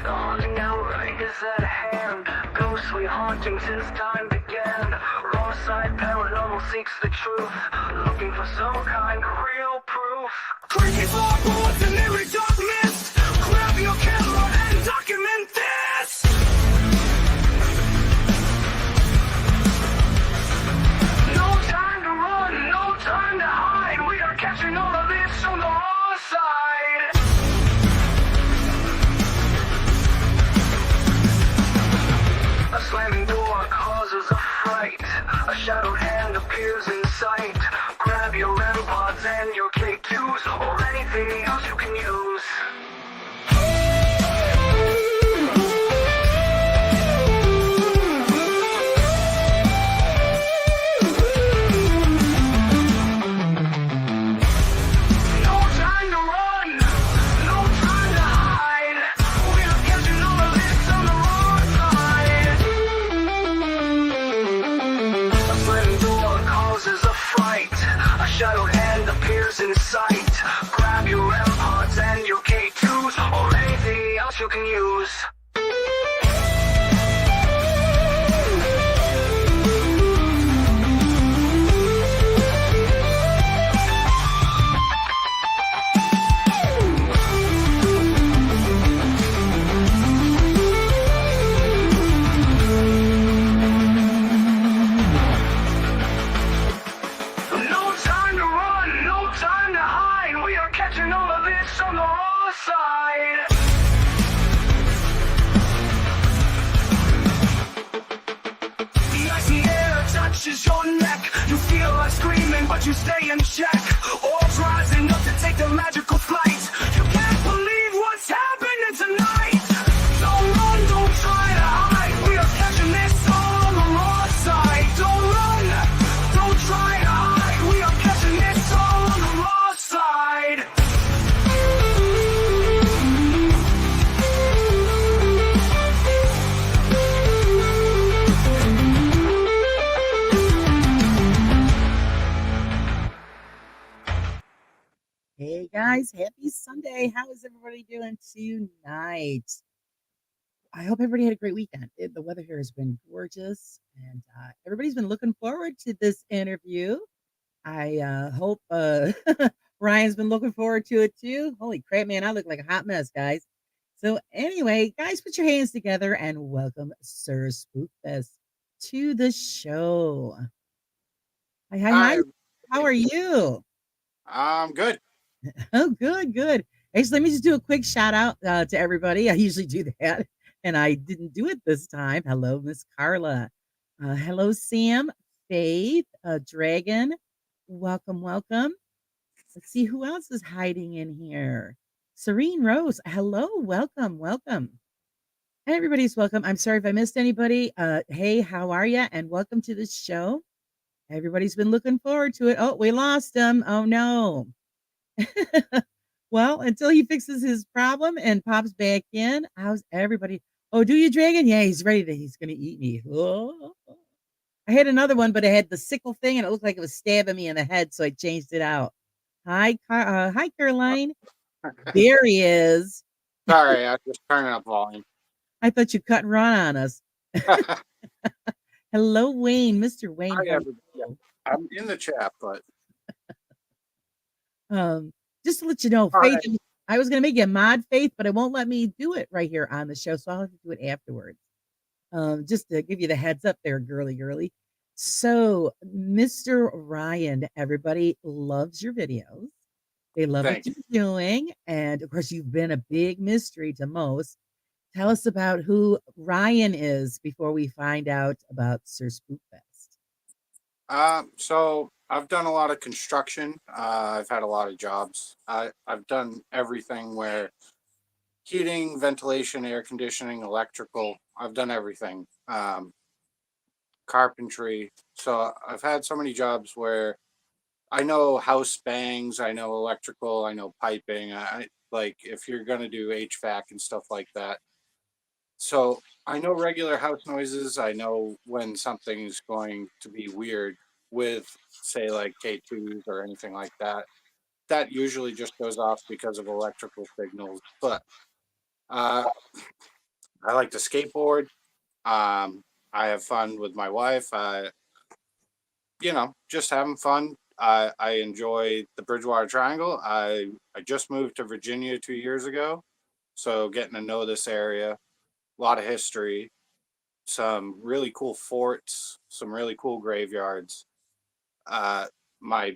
The haunting hour is at hand. Ghostly hauntings since time began. Wrong side paranormal seeks the truth, looking for some kind of real proof. Creepy floorboards and eerie dark mist. Grab your camera and document this. No time to run, no time to hide. We are catching all of this on the raw side. A slamming door causes a fright. A shadowed hand appears in sight. Grab your REM pods and your K2s, or anything else you can use. No time to run, no time to hide. We are catching all of this on the wrong side. A slamming door causes a fright. A shadowed hand appears in sight. Grab your AirPods and your K2s, or anything else you can use. No time to run, no time to hide. We are catching all of this on the raw side. The icy air touches your neck. You feel like screaming, but you stay in check. All's rising up to take the magical flight. You can't believe what's happening tonight. Don't run, don't try to hide. We are catching this all on the raw side. Don't run, don't try to hide. We are catching this all on the raw side. Hey guys, happy Sunday. How is everybody doing tonight? I hope everybody had a great weekend. The weather here has been gorgeous, and everybody's been looking forward to this interview. I hope Ryan's been looking forward to it too. Holy crap, man, I look like a hot mess, guys. So anyway, guys, put your hands together and welcome SrSpookfest to the show. Hi. Hi, How are you? I'm good. Oh, good. Actually, let me just do a quick shout out to everybody. I usually do that, and I didn't do it this time. Hello, Miss Carla. Hello, Sam, Faith, Dragon. Welcome. Let's see who else is hiding in here. Serene Rose. Hello, welcome. Everybody's welcome. I'm sorry if I missed anybody. Hey, how are you? And welcome to the show. Everybody's been looking forward to it. Oh, we lost him. Oh no. Well, until he fixes his problem and pops back in, how's everybody? Oh, do you, Dragon? Yeah, he's ready to, he's going to eat me. Oh. I had another one, but it had the sickle thing and it looked like it was stabbing me in the head, so I changed it out. Hi, Caroline. There he is. Sorry, I was just turning up volume. I thought you cut and run on us. Hello, Wayne, Mr. Wayne. Hi, everybody. I'm in the chat, but just to let you know, all Faith, right. I was going to make you a mod, Faith, but it won't let me do it right here on the show, so I'll have to do it afterwards. Just to give you the heads up there, girly. So, Mr. Ryan, everybody loves your videos. They love what Thanks. you're doing, and of course, you've been a big mystery to most. Tell us about who Ryan is before we find out about SrSpookfest. So I've done a lot of construction. I've had a lot of jobs. I've done everything where heating, ventilation, air conditioning, electrical. I've done everything. Carpentry. So I've had so many jobs where I know house bangs, I know electrical, I know piping. I like if you're gonna do HVAC and stuff like that. So I know regular house noises. I know when something's going to be weird with, say, like K2s or anything like that. That usually just goes off because of electrical signals. But Uh, I like to skateboard. I have fun with my wife. Just having fun. I enjoy the Bridgewater Triangle. I just moved to Virginia 2 years ago, so getting to know this area, a lot of history, some really cool forts, some really cool graveyards. Uh, my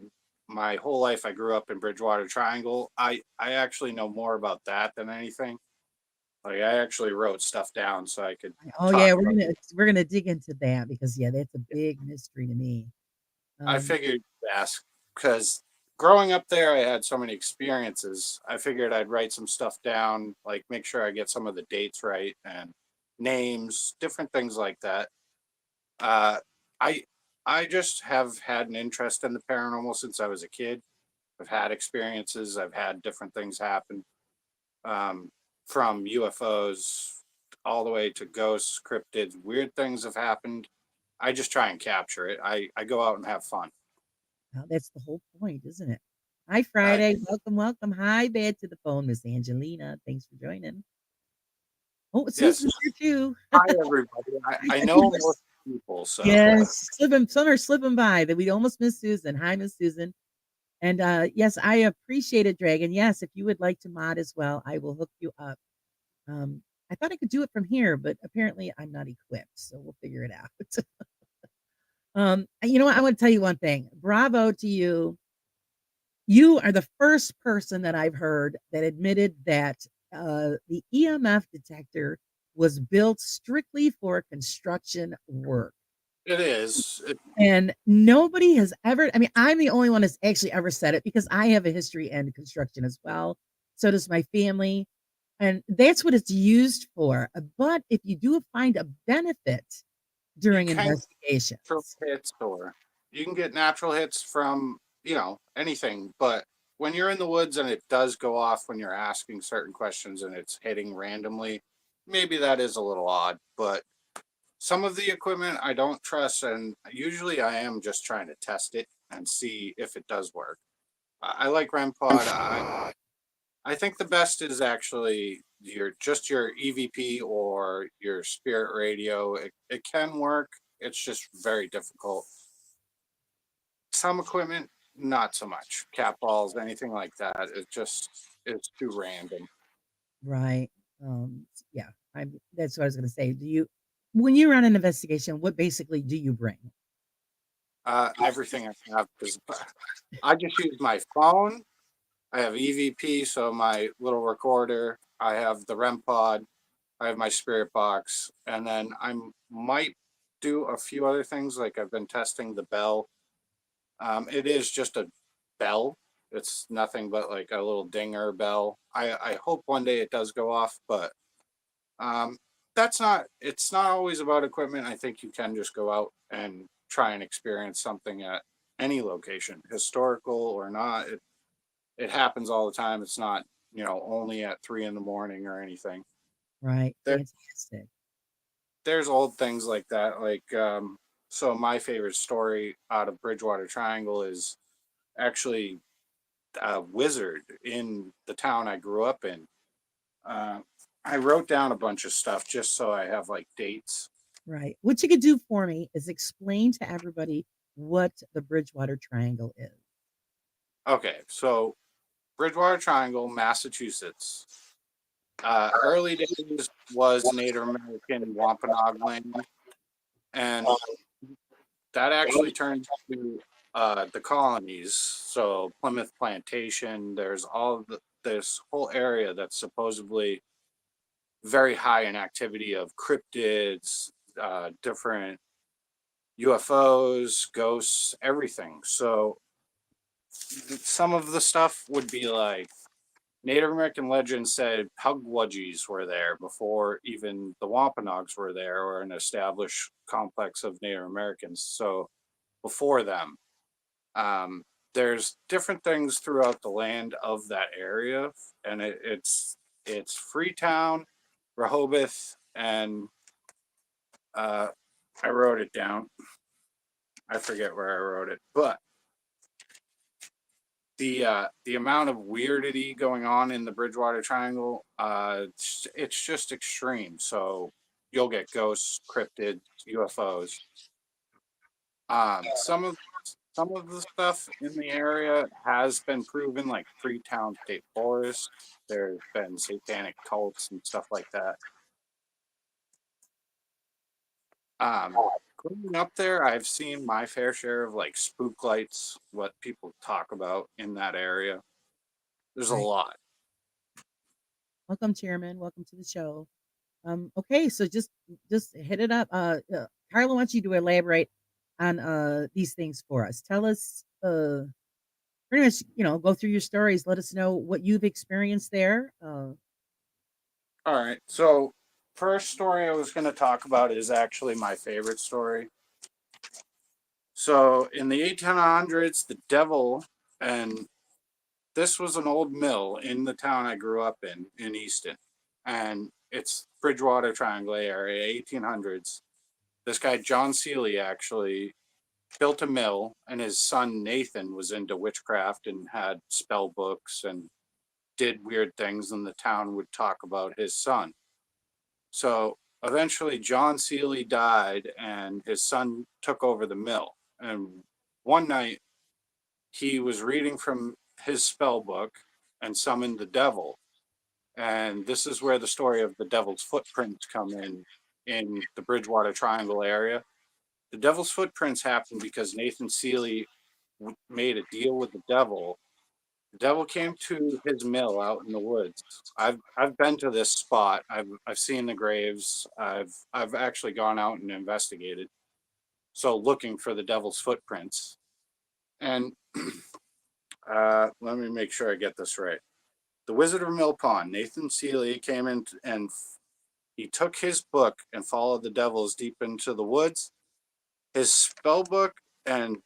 my whole life, I grew up in Bridgewater Triangle. I actually know more about that than anything. Like I actually wrote stuff down so I could Oh talk yeah, about. we're gonna dig into that because yeah, that's a big mystery to me. I Um, figured to ask because growing up there, I had so many experiences. I figured I'd write some stuff down, like make sure I get some of the dates right and names, different things like that. Uh, I I just have had an interest in the paranormal since I was a kid. I've had experiences. I've had different things happen, um, from UFOs all the way to ghosts, cryptids. Weird things have happened. I just try and capture it. I go out and have fun. well, that's the whole point, isn't it? Hi, I Friday. Welcome, welcome. Hi, bad to the phone, Miss Angelina. Thanks for joining. Oh, Yes. Susan's here too. Hi, everybody. I know most people, so Yes, slipping some are slipping by that we almost missed Susan. Hi, Miss Susan. And yes, I appreciate it, Dragon. Yes, if you would like to mod as well, I will hook you up. Um, I thought I could do it from here, but apparently I'm not equipped, so we'll figure it out. You know what? I want to tell you one thing. Bravo to you. You are the first person that I've heard that admitted that the EMF detector was built strictly for construction work. it is. And nobody has ever, I mean, I'm the only one that's actually ever said it because I have a history in construction as well. So does my family. And that's what it's used for. But if you do find a benefit You during can get natural investigations, hits, or you can get natural hits from anything. But when you're in the woods and it does go off when you're asking certain questions and it's hitting randomly, maybe that is a little odd. But some of the equipment I don't trust, and usually I am just trying to test it and see if it does work. I like REM pod. I think the best is actually your EVP or your spirit radio. It can work. It's just very difficult. Some equipment, not so much. Cat balls, anything like that. It's too random. right? Yeah, that's what I was going to say. When you run an investigation, what basically do you bring? Everything I have is I just use my phone. I have EVP, so my little recorder. I have the REM pod. I have my spirit box, and then I might do a few other things. Like I've been testing the bell. It is just a bell. It's nothing but like a little dinger bell. I hope one day it does go off, but um, that's not. It's not always about equipment. I think you can just go out and try and experience something at any location, historical or not. It happens all the time. It's not only at 3 in the morning or anything. Right, There, fantastic. there's old things like that. So my favorite story out of Bridgewater Triangle is actually a wizard in the town I grew up in. Uh, I wrote down a bunch of stuff just so I have like dates. Right. What you could do for me is explain to everybody what the Bridgewater Triangle is. Okay, so Bridgewater Triangle, Massachusetts. Early days was Native American Wampanoag land, and that actually turned to the colonies. So Plymouth Plantation. There's this whole area that's supposedly very high in activity of cryptids, different UFOs, ghosts, everything. So some of the stuff would be like Native American legend said Pugwudgies were there before even the Wampanoags were there, or an established complex of Native Americans. So before them, um, there's different things throughout the land of that area, and it's Freetown, Rehoboth, and uh, I wrote it down. I forget where I wrote it, but the amount of weirdity going on in the Bridgewater Triangle, it's just extreme. So you'll get ghosts, cryptids, UFOs. Some of the stuff in the area has been proven, like Freetown State Forest. There's been satanic cults and stuff like that. Growing up there, I've seen my fair share of like spook lights, what people talk about in that area. There's a Right. lot. Welcome, Chairman. Welcome to the show. Okay, so just hit it up. Carla wants you to elaborate on these things for us. Tell us pretty much, go through your stories. Let us know what you've experienced there. All right. So, first story I was going to talk about is actually my favorite story. So, in the 1800s, the devil, and this was an old mill in the town I grew up in Easton, and it's Bridgewater Triangle area, 1800s. This guy, John Seeley, actually built a mill, and his son Nathan was into witchcraft and had spell books and did weird things, and the town would talk about his son. So eventually, John Seeley died, and his son took over the mill. And one night, he was reading from his spell book and summoned the devil. And this is where the story of the devil's footprints come in the Bridgewater Triangle area. The devil's footprints happened because Nathan Seeley made a deal with the devil. The devil came to his mill out in the woods. I've been to this spot. I've seen the graves. I've actually gone out and investigated. So looking for the devil's footprints. And let me make sure I get this right. The Wizard of Mill Pond, Nathan Seeley came in and he took his book and followed the devils deep into the woods. His spell book and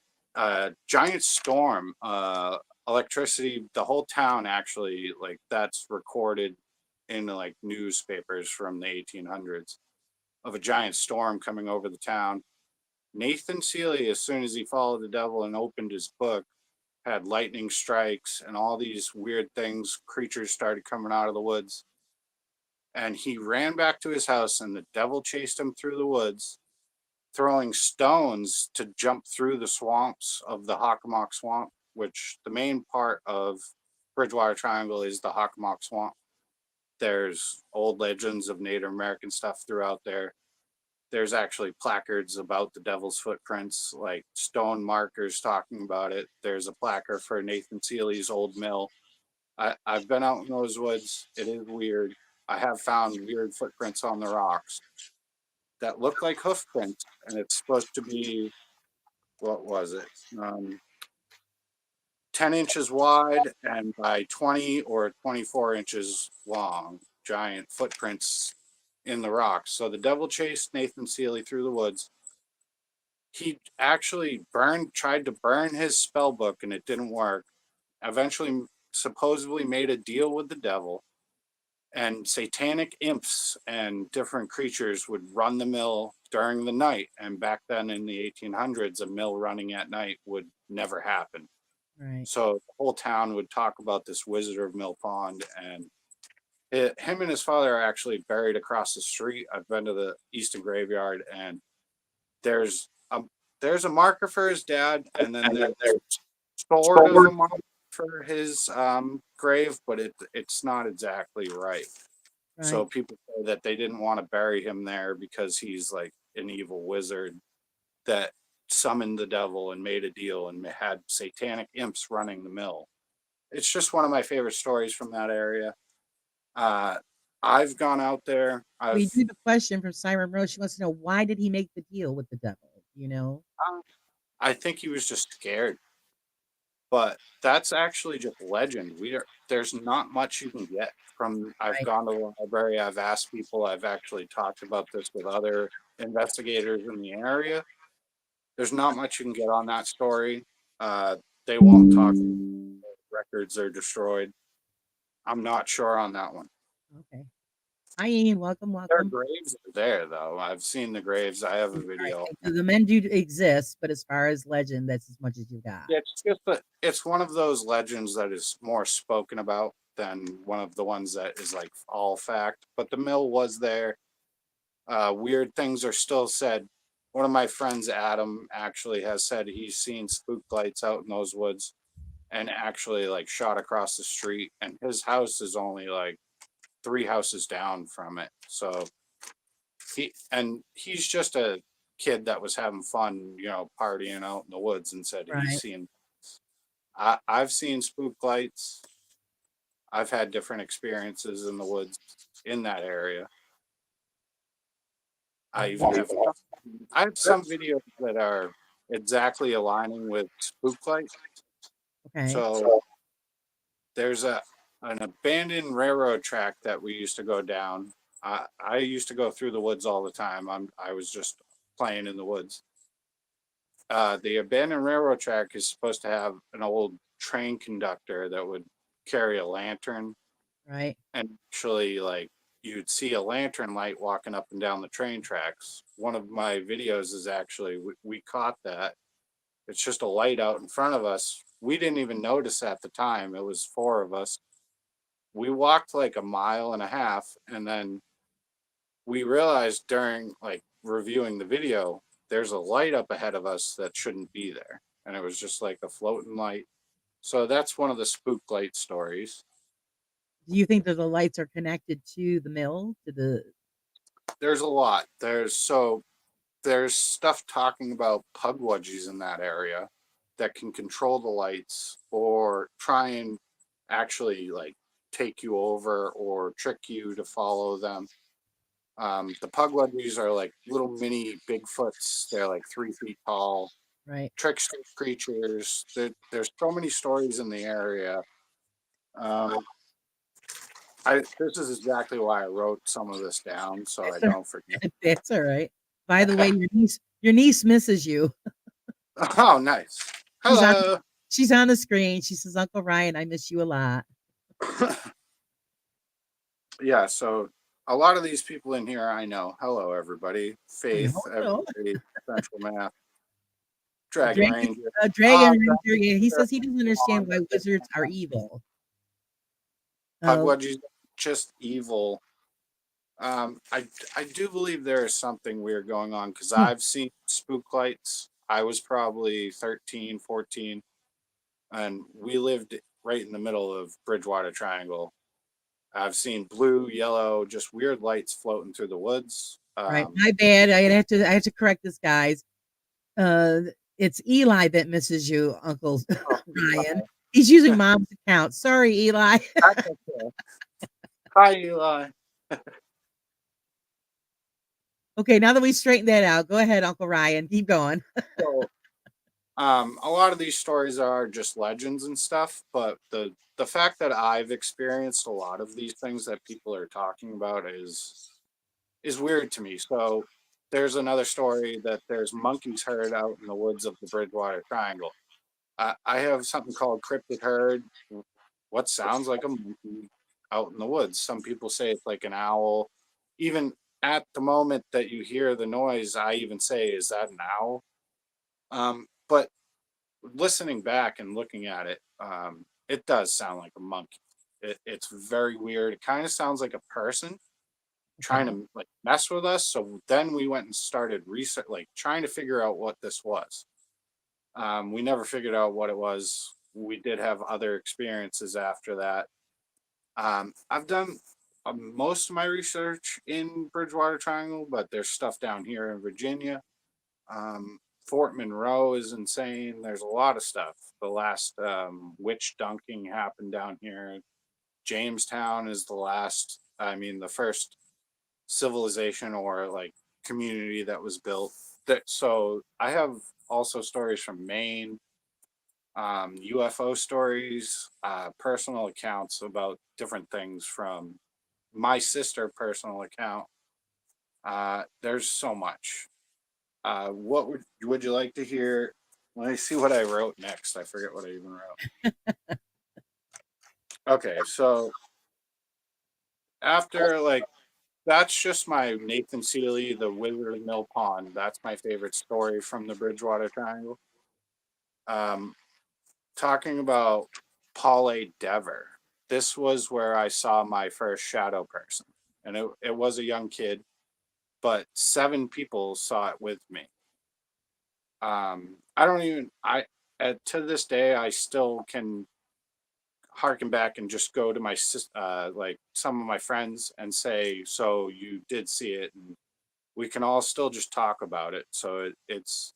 giant storm, electricity, the whole town actually, like that's recorded in like newspapers from the 1800s of a giant storm coming over the town. Nathan Seeley, as soon as he followed the devil and opened his book, had lightning strikes and all these weird things, creatures started coming out of the woods. And he ran back to his house, and the devil chased him through the woods, throwing stones to jump through the swamps of the Hockomock Swamp, which the main part of Bridgewater Triangle is the Hockomock Swamp. There's old legends of Native American stuff throughout there. There's actually placards about the devil's footprints, like stone markers talking about it. There's a placard for Nathan Seeley's old mill. I've been out in those woods. It is weird. I have found weird footprints on the rocks that look like hoof prints, and it's supposed to be, what was it? 10 inches wide and by 20 or 24 inches long, giant footprints in the rocks. So the devil chased Nathan Seeley through the woods. He actually tried to burn his spell book, and it didn't work. Eventually, supposedly made a deal with the devil, and satanic imps and different creatures would run the mill during the night. And back then in the 1800s, a mill running at night would never happen. Right. So the whole town would talk about this Wizard of Mill Pond, and him and his father are actually buried across the street. I've been to the Easton graveyard, and there's a there's a marker for his dad, and then there's sort of a marker for his grave, but it's not exactly right. So Right. people say that they didn't want to bury him there because he's like an evil wizard that summoned the devil and made a deal and had satanic imps running the mill. It's just one of my favorite stories from that area. Uh, I've gone out there. We do have a question from Siren Rose. She wants to know, why did he make the deal with the devil? I think he was just scared, but that's actually just legend. There's not much you can get from. I've Right. gone to the library. I've asked people. I've actually talked about this with other investigators in the area. There's not much you can get on that story. They won't talk. Records are destroyed. I'm not sure on that one. Okay. Hi, Ian. Welcome, Their welcome. graves are there, though. I've seen the graves. I have a video. Right. The men do exist, but as far as legend, that's as much as you got. Yeah, it's just it's one of those legends that is more spoken about than one of the ones that is like all fact. But the mill was there. Weird things are still said. One of my friends, Adam, actually has said he's seen spook lights out in those woods and actually like shot across the street. And his house is only like 3 houses down from it. So he's just a kid that was having fun, partying out in the woods and said he's Right. seen. I've seen spook lights. I've had different experiences in the woods in that area. I even have some videos that are exactly aligning with spook lights. Okay. So there's an abandoned railroad track that we used to go down. I used to go through the woods all the time. I was just playing in the woods. The abandoned railroad track is supposed to have an old train conductor that would carry a lantern, Right. and actually, like, you'd see a lantern light walking up and down the train tracks. One of my videos is actually we caught that. It's just a light out in front of us. We didn't even notice at the time. It was 4 of us. We walked like a mile and a half, and then we realized during like reviewing the video, there's a light up ahead of us that shouldn't be there. And it was just like a floating light. So that's one of the spook light stories. Do you think that the lights are connected to the mill? To the There's a lot. There's stuff talking about pugwudgies in that area that can control the lights or try and actually like take you over or trick you to follow them. The pugwudgies are like little mini Bigfoots. They're like 3 feet tall, right? trickster creatures. There's so many stories in the area. Um, this is exactly why I wrote some of this down so I That's all don't forget. right. That's all right. By the way, your niece misses you. Oh, nice. She's on Hello. she's on the screen. She says, "Uncle Ryan, I miss you a lot." Yeah, so a lot of these people in here I know. Hello, everybody. Faith, Hello. everybody, Central Math, Dragon Dragon, Ranger. Dragon Dragon Ranger. Yeah, he Ranger, says he doesn't understand why wizards are evil. Pugwudgies just evil. I do believe there is something weird going on because I've seen spook lights. I was probably 13, 14, and we lived right in the middle of Bridgewater Triangle. I've seen blue, yellow, just weird lights floating through the woods. Right. My bad. I have to correct this, guys. Uh, it's Eli that misses you, Uncle Oh, Ryan. He's using mom's account. Sorry, Eli. that's okay. Hi, Eli. Okay, now that we straightened that out, go ahead, Uncle Ryan. Keep going. So, a lot of these stories are just legends and stuff, but the fact that I've experienced a lot of these things that people are talking about is weird to me. So there's another story that there's monkeys herd out in the woods of the Bridgewater Triangle. I have something called cryptid herd, what sounds like a monkey out in the woods. Some people say it's like an owl. Even at the moment that you hear the noise, I even say, "Is that an owl?" But listening back and looking at it, it does sound like a monkey. It's very weird. It kind of sounds like a person trying Okay. to like mess with us. So then we went and started research, like trying to figure out what this was. We never figured out what it was. We did have other experiences after that. I've done most of my research in Bridgewater Triangle, but there's stuff down here in Virginia. Fort Monroe is insane. There's a lot of stuff. The last witch dunking happened down here. Jamestown is the first civilization or like community that was built. So I have also stories from Maine, UFO stories, personal accounts about different things from my sister personal account. There's so much. What would you like to hear? Let me see what I wrote next. I forget what I even wrote. Okay, so after like that's just my Nathan Seeley, the Wizard of Mill Pond. That's my favorite story from the Bridgewater Triangle. Um, Talking about Paul A. Dever, this was where I saw my first shadow person, and it was a young kid, but 7 people saw it with me. I don't even to this day I still can harken back and just go to my like some of my friends and say, so you did see it, and we can all still just talk about it. So it's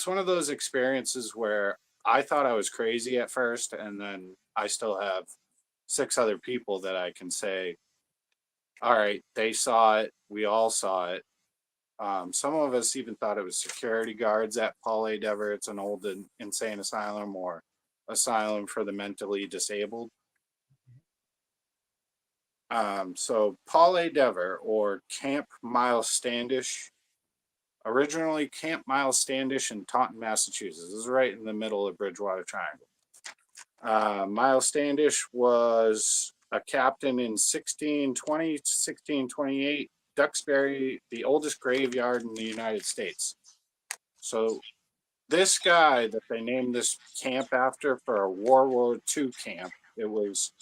one of those experiences where I thought I was crazy at first, and then I still have 6 other people that I can say, all right, they saw it, we all saw it. Some of us even thought it was security guards at Paul A. Dever. It's an old insane asylum or asylum for the mentally disabled. So Paul A. Dever, or Camp Miles Standish, originally Camp Miles Standish in Taunton, Massachusetts. This is right in the middle of Bridgewater Triangle. Miles Standish was a captain in 1620 1628, Duxbury, the oldest graveyard in the United States. So this guy that they named this camp after for a World War II camp, it was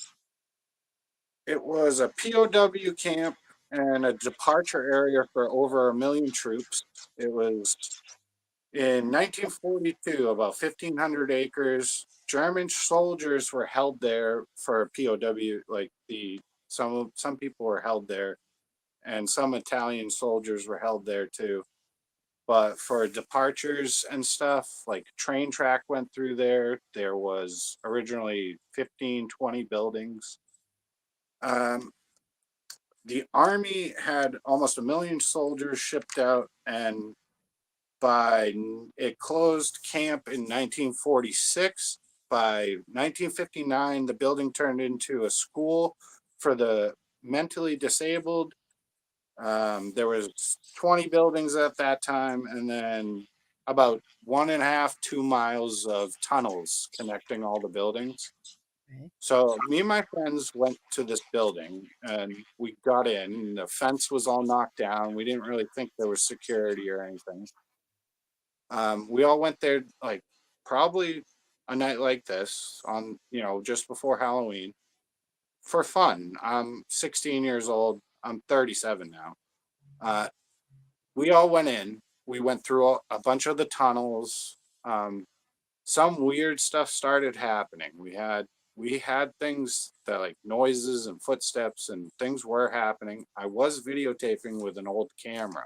a POW camp and a departure area for over 1 million troops. It was in 1942, about 1,500 acres. German soldiers were held there for POW, like some people were held there, and some Italian soldiers were held there too. But for departures and stuff, like train track went through there. There was originally 15, 20 buildings. Um, the army had almost 1 million soldiers shipped out, and by it closed camp in 1946. By 1959, the building turned into a school for the mentally disabled. There was 20 buildings at that time, and then about 1.5, 2 miles of tunnels connecting all the buildings. Right. So me and my friends went to this building, and we got in. And the fence was all knocked down. We didn't really think there was security or anything. We all went there like probably a night like this on, just before Halloween for fun. I'm 16 years old. I'm 37 now. Uh, we all went in. We went through a bunch of the tunnels. Um, some weird stuff started happening. We had things that, like, noises and footsteps, and things were happening. I was videotaping with an old camera.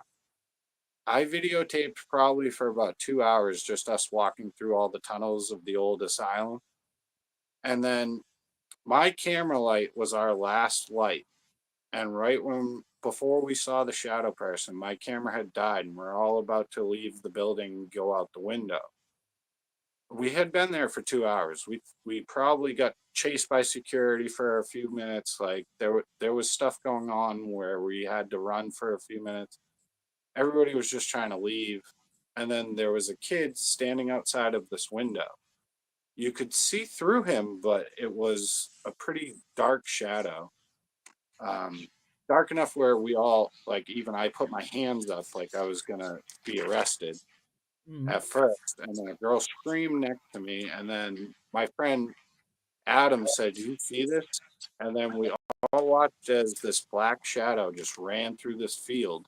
I videotaped probably for about 2 hours, just us walking through all the tunnels of the old asylum. And then my camera light was our last light. And right before we saw the shadow person, my camera had died, and we're all about to leave the building and go out the window. We had been there for 2 hours. We probably got chased by security for a few minutes. Like, there was stuff going on where we had to run for a few minutes. Everybody was just trying to leave. And then there was a kid standing outside of this window. You could see through him, but it was a pretty dark shadow. Um, Dark enough where we all, like, even I put my hands up like I was going to be arrested Mm. at first. And then a girl screamed next to me. And then my friend Adam said, "Do you see this?" And then we all watched as this black shadow just ran through this field.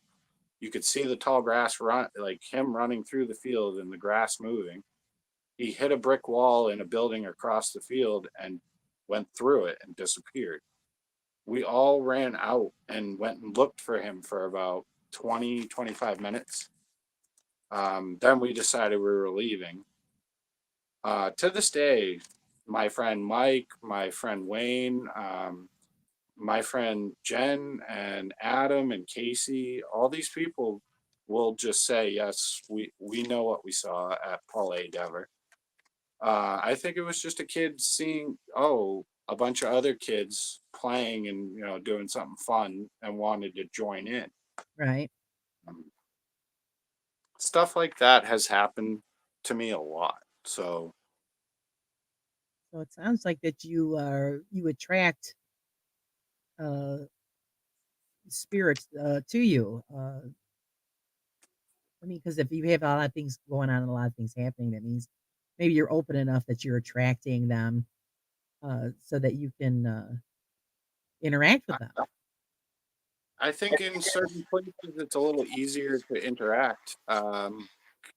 You could see the tall grass run, like him running through the field and the grass moving. He hit a brick wall in a building across the field and went through it and disappeared. We all ran out and went and looked for him for about 20, 25 minutes. Then we decided we were leaving. To this day, my friend Mike, my friend Wayne, my friend Jen and Adam and Casey, all these people will just say, yes, we know what we saw at Paul A. Dever. I think it was just a kid seeing, a bunch of other kids playing and, doing something fun and wanted to join in. Right. Um, Stuff like that has happened to me a lot. So So it sounds like that you attract uh spirits to you. I mean, because if you have a lot of things going on and a lot of things happening, that means maybe you're open enough that you're attracting them so that you can interact with them. I think in certain places it's a little easier to interact.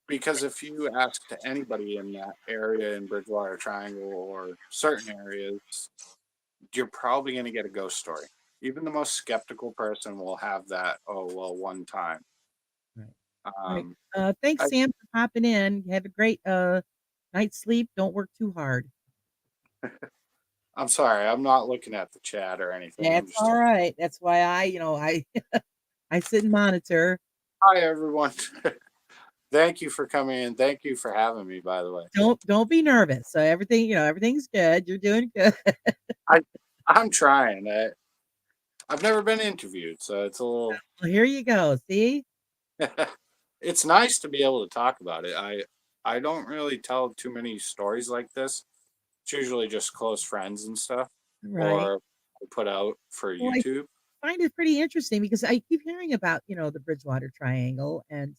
Because if you ask to anybody in that area in Bridgewater Triangle or certain areas, you're probably going to get a ghost story. Even the most skeptical person will have that, oh, well, one time. Right. Right. Um, Thanks, I, Sam, for popping in. Have a great night's sleep. Don't work too hard. I'm sorry, I'm not looking at the chat or anything. I'm That's just all talking. right. That's why I I sit and monitor. Hi, everyone. Thank you for coming in. Thank you for having me, by the way. Don't be nervous. So everything, everything's good. You're doing good. I, I'm trying. I've never been interviewed, so it's a little. Well, here you go. See? It's nice to be able to talk about it. I don't really tell too many stories like this. It's usually just close friends and stuff, Right. or put out for Well, I YouTube. find it pretty interesting because I keep hearing about, the Bridgewater Triangle and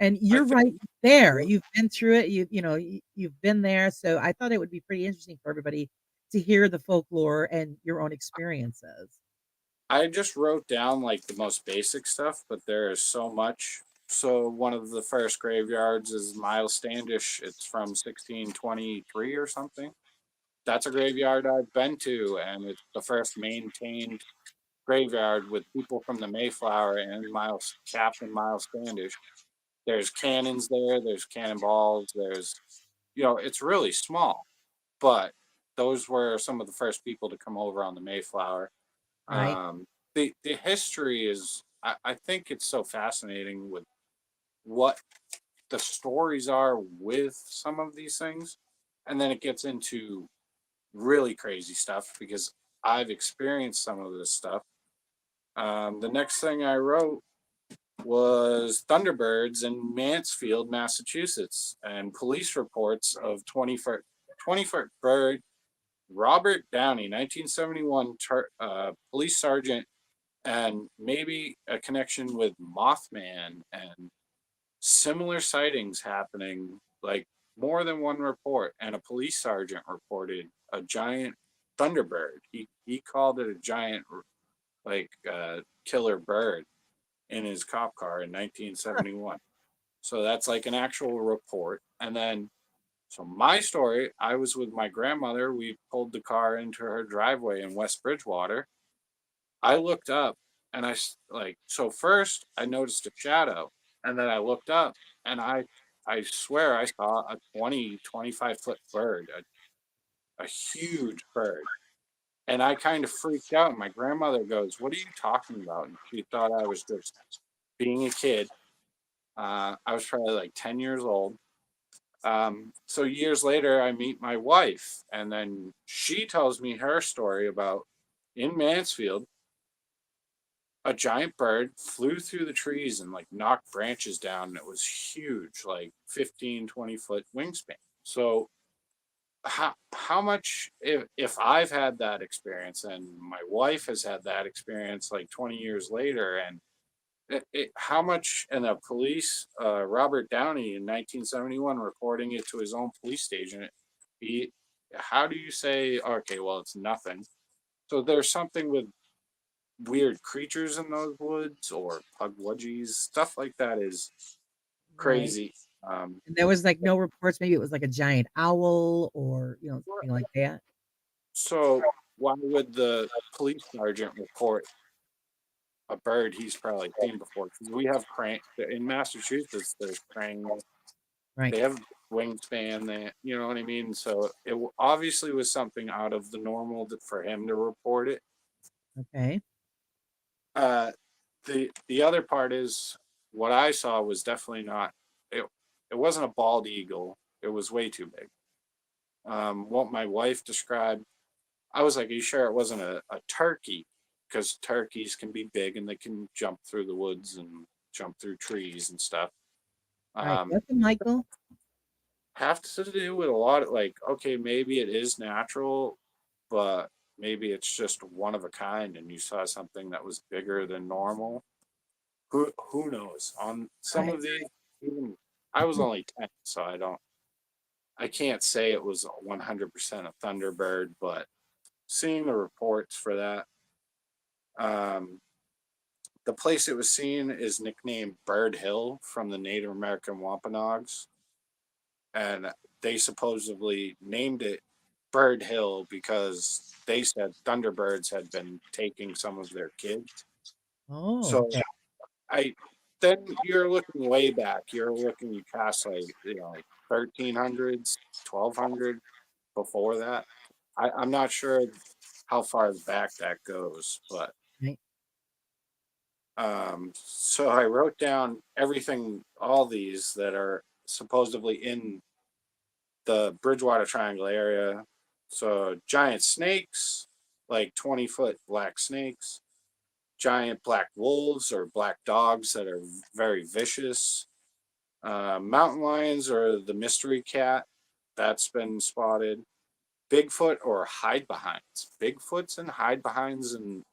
I you're think right there. You've been through it. You've been there. So I thought it would be pretty interesting for everybody to hear the folklore and your own experiences. I just wrote down like the most basic stuff, but there is so much. So one of the first graveyards is Miles Standish. It's from 1623 or something. That's a graveyard I've been to, and it's the first maintained graveyard with people from the Mayflower and Captain Miles Standish. There's cannons there, there's cannonballs, it's really small, but those were some of the first people to come over on the Mayflower. Right. The history is, I think it's so fascinating with what the stories are with some of these things. And then it gets into really crazy stuff because I've experienced some of this stuff. The next thing I wrote was Thunderbirds in Mansfield, Massachusetts, and police reports of 20-foot bird Robert Downey, 1971 police sergeant, and maybe a connection with Mothman and similar sightings happening, like more than one report. And a police sergeant reported a giant thunderbird. He called it a giant, killer bird in his cop car in 1971. So that's like an actual report. And then, so my story, I was with my grandmother. We pulled the car into her driveway in West Bridgewater. I looked up and so first I noticed a shadow and then I looked up and I swear I saw a 25-foot bird, a huge bird. And I kind of freaked out. And my grandmother goes, "What are you talking about?" And she thought I was just being a kid. I was probably like 10 years old. So years later, I meet my wife, and then she tells me her story about in Mansfield, a giant bird flew through the trees and like knocked branches down. And it was huge, like 15, 20-foot wingspan. So how much if I've had that experience and my wife has had that experience like 20 years later, and how much, and the police, Robert Downey in 1971 reporting it to his own police station, he, how do you say, okay, well, it's nothing. So there's something with weird creatures in those woods or pugwudgies, stuff like that is Right. crazy. And there was like no reports. Maybe it was like a giant owl or something like that. So why would the police sergeant report a bird he's probably seen before? Because we have crane in Massachusetts. There's cranes. Right. They have wingspan. You know what I mean. So it obviously was something out of the normal for him to report it. Okay. Uh, the other part is what I saw was definitely not. It it wasn't a bald eagle. It was way too big. What my wife described, I was like, "Are you sure it wasn't a turkey?" Because turkeys can be big and they can jump through the woods and jump through trees and stuff. Right. Um, Welcome, Michael. have to do with a lot of like, okay, maybe it is natural, but maybe it's just one of a kind and you saw something that was bigger than normal. Who knows? On some Right. of these, even I was only 10, so I can't say it was 100% a Thunderbird, but seeing the reports for that, um, the place it was seen is nicknamed Bird Hill from the Native American Wampanoags, and they supposedly named it Bird Hill because they said Thunderbirds had been taking some of their kids. Oh, So okay. I then you're looking way back. You're looking past like 1300s, 1200 before that. I'm not sure how far back that goes, but Right. so I wrote down everything, all these that are supposedly in the Bridgewater Triangle area. So giant snakes, like 20-foot black snakes, giant black wolves or black dogs that are very vicious. Mountain lions or the mystery cat, that's been spotted. Bigfoot or hide behinds. Bigfoots and hide behinds in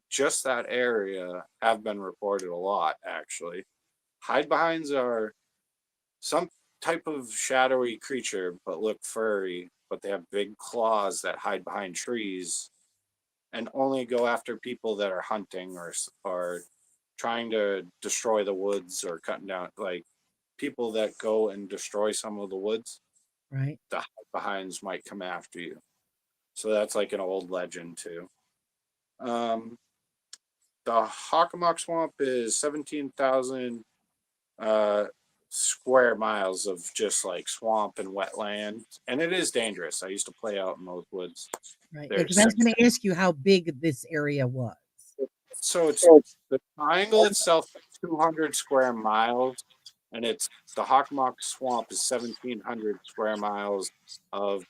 just that area have been reported a lot, actually. Hide behinds are some type of shadowy creature, but look furry, but they have big claws that hide behind trees and only go after people that are hunting or trying to destroy the woods or cutting down, like people that go and destroy some of the woods. Right. The hide behinds might come after you. So that's like an old legend too. Um, the Hockomock Swamp is 17,000 uh, square miles of just like swamp and wetland, and it is dangerous. I used to play out in those woods. Right. Yeah, because I There's was going to ask you how big this area was. so it's the triangle itself, 200 square miles, and it's the Hockomock Swamp is 1,700 square miles of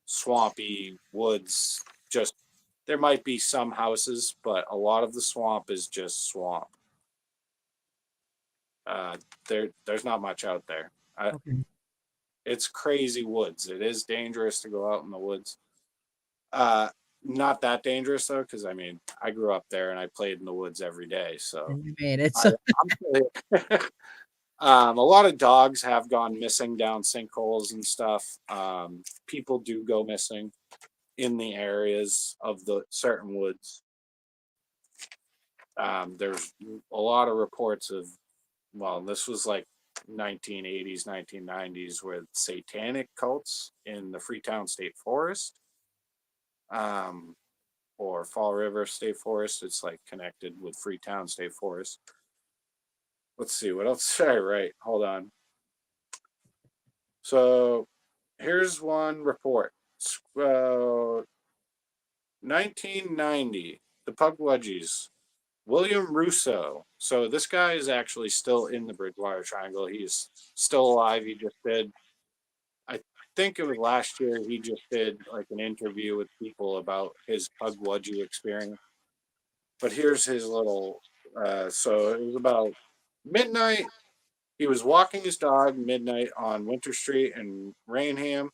swampy woods. Just there might be some houses, but a lot of the swamp is just swamp. There's not much out there. Okay. It's crazy woods. It is dangerous to go out in the woods. Uh, Not that dangerous though, because I mean, I grew up there and I played in the woods every day. So And you made it. I, So, a lot of dogs have gone missing down sinkholes and stuff. People do go missing in the areas of the certain woods. There's a lot of reports of, well, this was like 1980s, 1990s, where satanic cults in the Freetown State Forest, or Fall River State Forest. It's like connected with Freetown State Forest. Let's see, what else did I write? Hold on. So here's one report. 1990, the Pugwudgies. William Russo. So this guy is actually still in the Bridgewater Triangle. He's still alive. He just did, I think it was last year, he just did like an interview with people about his Pugwudgie experience. But here's his little, so it was about midnight. He was walking his dog midnight on Winter Street in Rainham,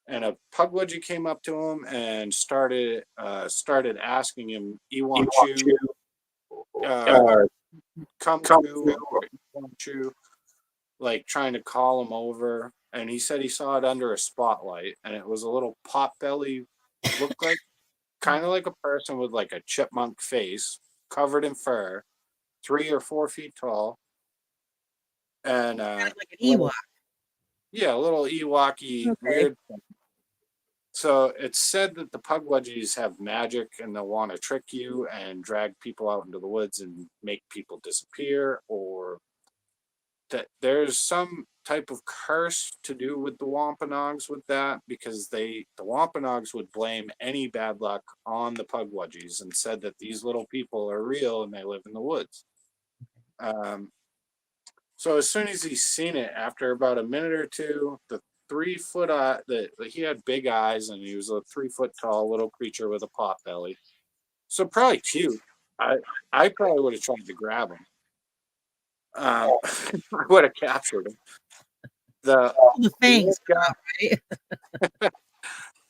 and a Pugwudgie came up to him and started asking him, "You want you? Uh, come to?" Or, "You want you?" Like trying to call him over. And he said he saw it under a spotlight, and it was a little pot belly, looked like kind of like a person with like a chipmunk face, covered in fur, 3 or 4 feet tall, and kind of like an little, Ewok. yeah, a little Ewoky Okay. weird. So it's said that the Pugwudgies have magic and they'll want to trick you and drag people out into the woods and make people disappear, or that there's some type of curse to do with the Wampanoags with that, because the Wampanoags would blame any bad luck on the Pugwudgies and said that these little people are real and they live in the woods. So as soon as he's seen it, after about a minute or two, the 3 foot he had big eyes and he was a 3 foot tall little creature with a pot belly. So probably cute. I probably would have tried to grab him. I would have captured him. The The the old fangs come guy, out, right?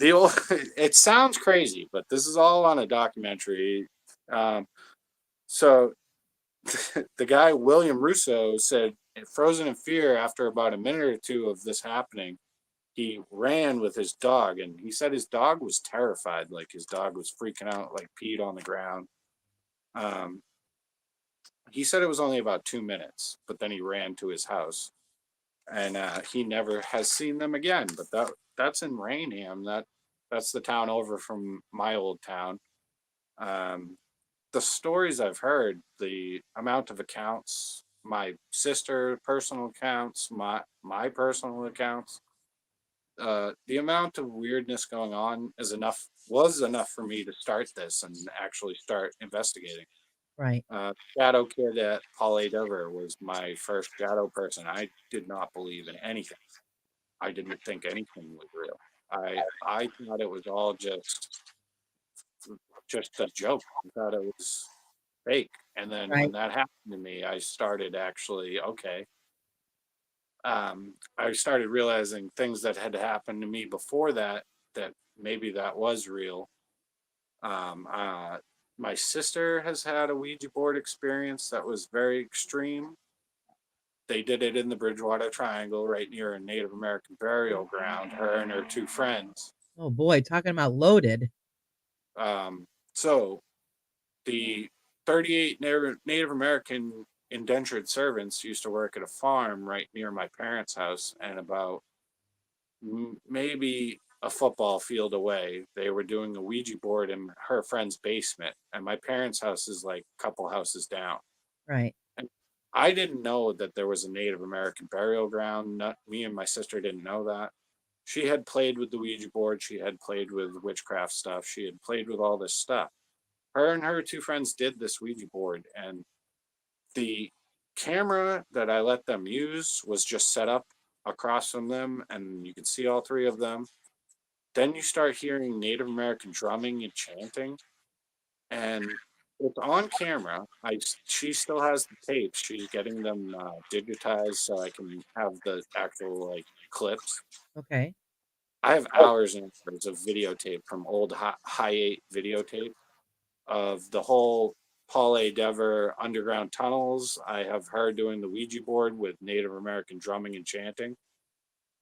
the old, it sounds crazy, but this is all on a documentary. So the guy William Russo said, frozen in fear after about a minute or two of this happening, he ran with his dog, and he said his dog was terrified, like his dog was freaking out, like peed on the ground. Um, he said it was only about 2 minutes, but then he ran to his house, and he never has seen them again. But that's in Rainham. That's the town over from my old town. Um, the stories I've heard, the amount of accounts, my sister personal accounts, my personal accounts, the amount of weirdness going on was enough for me to start this and actually start investigating. Right. Shadow Kid at Paul A. Dover was my first shadow person. I did not believe in anything. I didn't think anything was real. I thought it was all just a joke. I thought it was fake. And then when Right. that happened to me, I started actually, okay. I started realizing things that had happened to me before that, that maybe that was real. Um, uh, my sister has had a Ouija board experience that was very extreme. They did it in the Bridgewater Triangle right near a Native American burial ground, her and her two friends. Oh boy, talking about loaded. So the 38 Native American indentured servants used to work at a farm right near my parents' house, and about maybe a football field away, they were doing a Ouija board in her friend's basement, and my parents' house is like a couple houses down. Right. And I didn't know that there was a Native American burial ground. Not, me and my sister didn't know that. She had played with the Ouija board. She had played with witchcraft stuff. She had played with all this stuff. Her and her two friends did this Ouija board, and the camera that I let them use was just set up across from them, and you could see all three of them. Then you start hearing Native American drumming and chanting, and it's on camera. She still has the tapes. She's getting them digitized so I can have the actual like clips. Okay. I have hours and hours of videotape from old high 8 videotape of the whole Paul A. Dever underground tunnels. I have her doing the Ouija board with Native American drumming and chanting.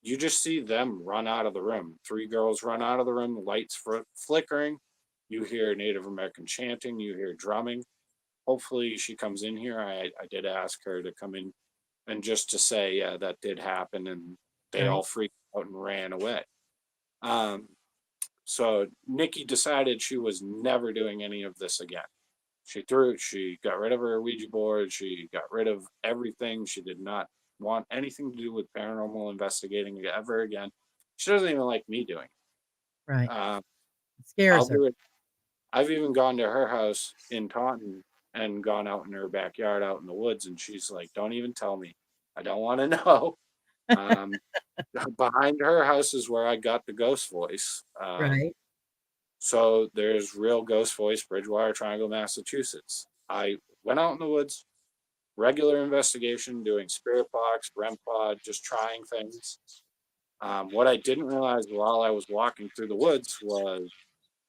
You just see them run out of the room. Three girls run out of the room, the lights flickering. You hear Native American chanting, you hear drumming. Hopefully, she comes in here. I did ask her to come in and just to say, yeah, that did happen. And they all Right. freaked out and ran away. Um, so Nikki decided she was never doing any of this again. She got rid of her Ouija board. She got rid of everything. She did not want anything to do with paranormal investigating ever again. She doesn't even like me doing it. Right. It I'll scares her. do it. I've even gone to her house in Taunton and gone out in her backyard, out in the woods, and she's like, "Don't even tell me. I don't want to know." Um, Behind her house is where I got the ghost voice. Right. So there's real ghost voice, Bridgewater Triangle, Massachusetts. I went out in the woods, regular investigation, doing spirit box, REM pod, just trying things. What I didn't realize while I was walking through the woods was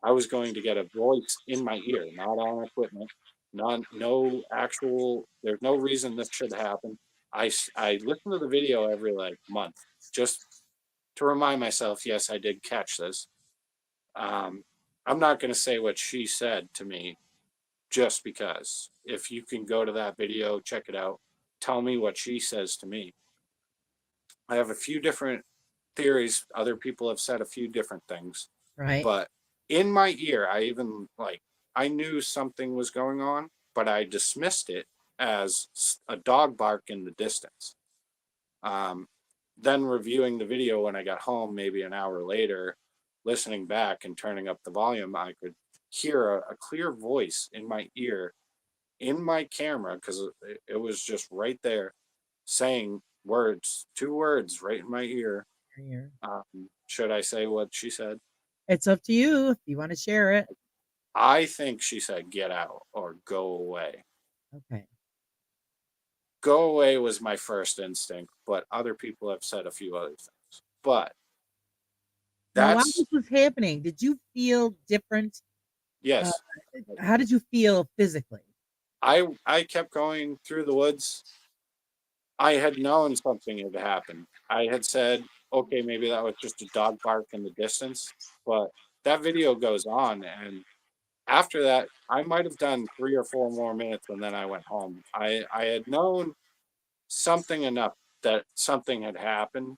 I was going to get a voice in my ear, not on equipment, no actual. There's no reason this should happen. I listen to the video every like month just to remind myself, yes, I did catch this. Um, I'm not going to say what she said to me just because. If you can go to that video, check it out. Tell me what she says to me. I have a few different theories. Other people have said a few different things, Right. but in my ear, I knew something was going on, but I dismissed it as a dog bark in the distance. Um, then reviewing the video when I got home, maybe an hour later, listening back and turning up the volume, I could hear a clear voice in my ear, in my camera, because it was just right there saying words, two words right in my ear. Here. Should I say what she said? It's up to you if you want to share it. I think she said, "Get out" or "Go away." Okay. Go away was my first instinct, but other people have said a few other things. But Now, while That's this was happening, did you feel different? Uh, yes. how did you feel physically? I kept going through the woods. I had known something had happened. I had said, okay, maybe that was just a dog bark in the distance, but that video goes on, and after that, I might have done 3 or 4 more minutes, and then I went home. I had known something enough that something had happened,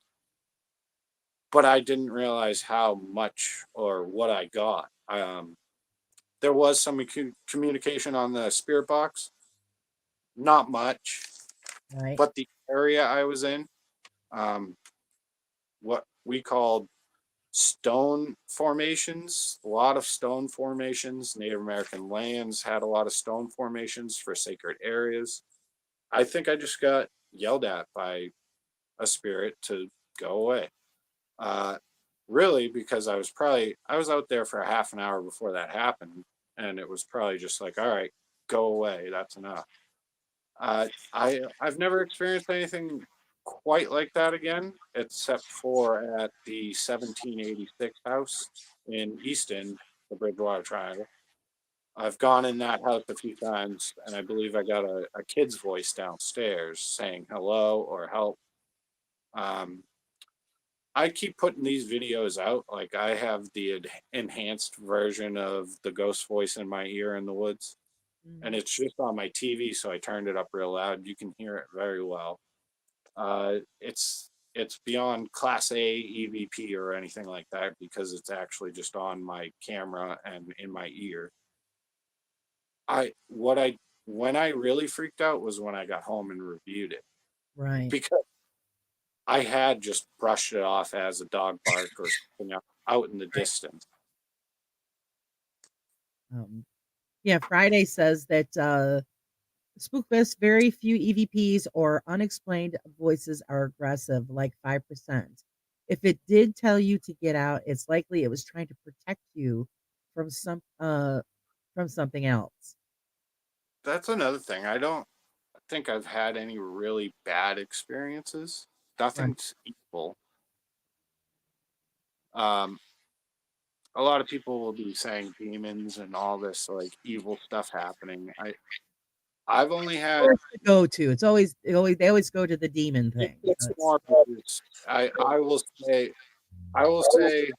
but I didn't realize how much or what I got. There was some communication on the spirit box, not much, Right, but the area I was in, um, what we called stone formations, a lot of stone formations. Native American lands had a lot of stone formations for sacred areas. I think I just got yelled at by a spirit to go away. Uh, really, because I was out there for a half an hour before that happened, and it was probably just like, all right, go away. That's enough. I've never experienced anything quite like that again, except for at the 1786 house in Easton, the Bridgewater Triangle. I've gone in that house a few times, and I believe I got a kid's voice downstairs saying hello or help. Um, I keep putting these videos out. Like I have the enhanced version of the ghost voice in my ear in the woods, and mhm, it's just on my TV, so I turned it up real loud. You can hear it very well. It's beyond Class A EVP or anything like that because it's actually just on my camera and in my ear. I what I When I really freaked out was when I got home and reviewed it right. because I had just brushed it off as a dog bark or something out in the Right. distance. Um, yeah, Friday says that Spookfest, very few EVPs or unexplained voices are aggressive, like 5%. If it did tell you to get out, it's likely it was trying to protect you from from something else. That's another thing. I don't think I've had any really bad experiences. Right. Nothing's evil. Um, a lot of people will be saying demons and all this like evil stuff happening. I've only had Where's the go to? They always go to the demon thing. it's That's more about I will say